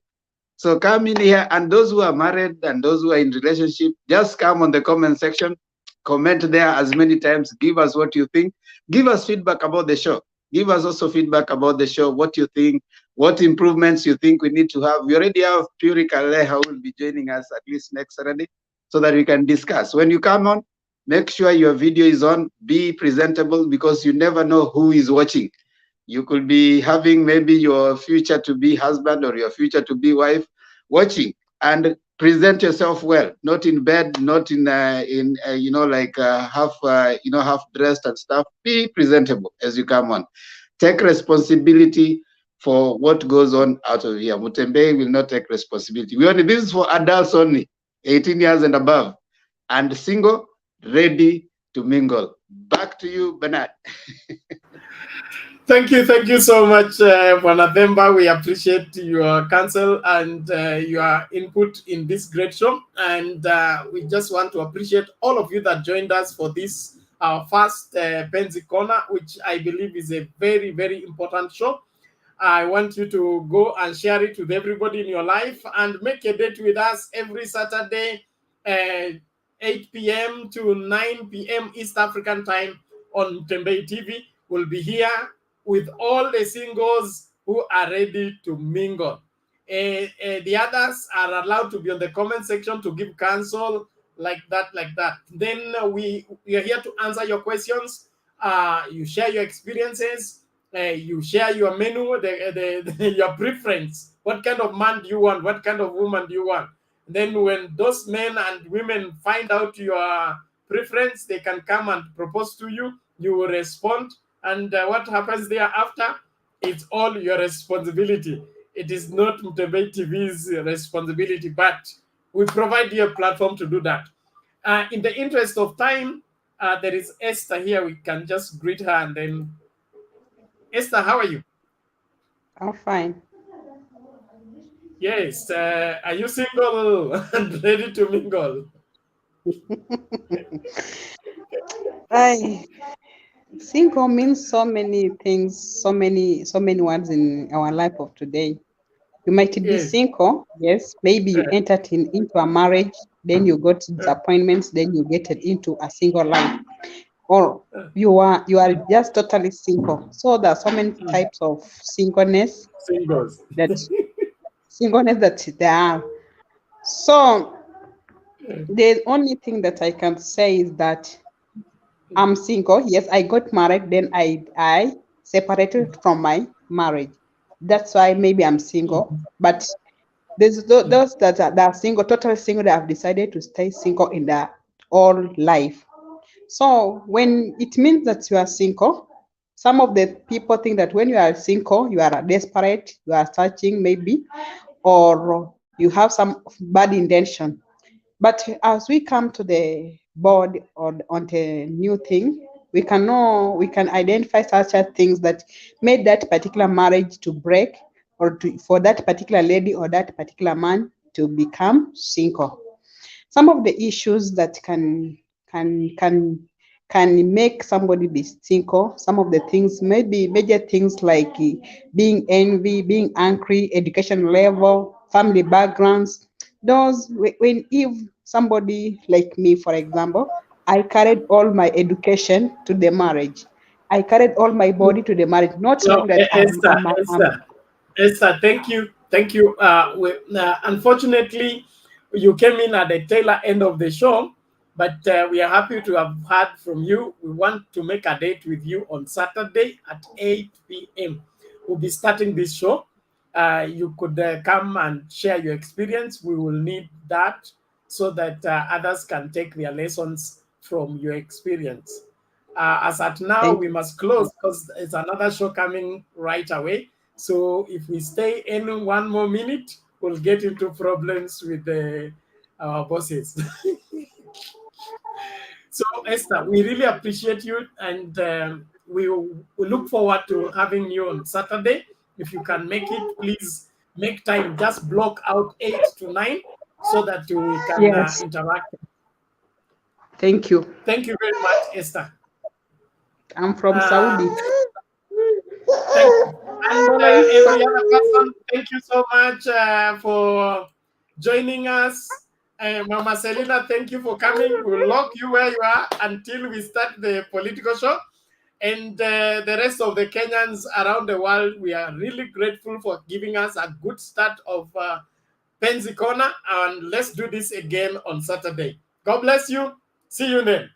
So come in here, and those who are married and those who are in relationship, just come on the comment section, comment there as many times, give us what you think, give us feedback about the show. Give us also feedback about the show, what you think, what improvements you think we need to have. We already have Puri Kaleha who will be joining us at least next Saturday, so that we can discuss. When you come on, make sure your video is on, be presentable, because you never know who is watching. You could be having maybe your future to be husband or your future to be wife watching, and present yourself well, not in bed, not in half dressed and stuff. Be presentable as you come on. Take responsibility for what goes on out of here. Mutembe will not take responsibility. This is for adults only, 18 years and above, and single, ready to mingle. Back to you, Bernard. Thank you so much, Bwana. We appreciate your counsel and your input in this great show. And we just want to appreciate all of you that joined us for this our first Penzi Kona, which I believe is a very, very important show. I want you to go and share it with everybody in your life, and make a date with us every Saturday, 8 p.m. to 9 p.m. East African time on Tembei TV. We'll be here with all the singles who are ready to mingle. The others are allowed to be on the comment section to give counsel like that. Then we are here to answer your questions. You share your experiences. You share your menu, your preference. What kind of man do you want? What kind of woman do you want? Then when those men and women find out your preference, they can come and propose to you. You will respond. And what happens thereafter, it's all your responsibility. It is not Mtebe TV's responsibility, but we provide you a platform to do that. In the interest of time, there is Esther here. We can just greet her and then. Esther, how are you? I'm fine. Yes. Are you single and ready to mingle? I single means so many things, so many words in our life of today. You might be Yes. single, yes. Maybe you entered into a marriage, then you got disappointments, then you get into a single life, or you are just totally single. So there are so many types of Singles. that singleness that there are. So the only thing that I can say is that I'm single. Yes, I got married, then I separated from my marriage. That's why maybe I'm single. But there's those that are single, totally single, that have decided to stay single in their whole life. So when it means that you are single, some of the people think that when you are single, you are desperate, you are searching maybe, or you have some bad intention. But as we come to the board or on the new thing, we can identify such as things that made that particular marriage to break, or for that particular lady or that particular man to become single. Some of the issues that can can can make somebody be single. Some of the things, maybe major things like being envy, being angry, education level, family backgrounds. Those, when if somebody like me, for example, I carried all my education to the marriage. I carried all my body to the marriage, not So, knowing that Esther, thank you. Unfortunately, you came in at the tail end of the show, but we are happy to have heard from you. We want to make a date with you on Saturday at 8 p.m. We'll be starting this show. You could come and share your experience. We will need that so that others can take their lessons from your experience. As at now, thank we you. must close because it's another show coming right away. So if we stay in one more minute, we'll get into problems with our bosses. So, Esther, we really appreciate you, and we look forward to having you on Saturday. If you can make it, please make time. Just block out 8 to 9 so that we can Yes, interact. thank you. Thank you very much, Esther. I'm from Uh, Saudi. Thank you. And Following every other person, thank you so much for joining us. Mama Selina, thank you for coming. We'll lock you where you are until we start the political show. And the rest of the Kenyans around the world, we are really grateful for giving us a good start of Penzi Kona. And let's do this again on Saturday. God bless you. See you then.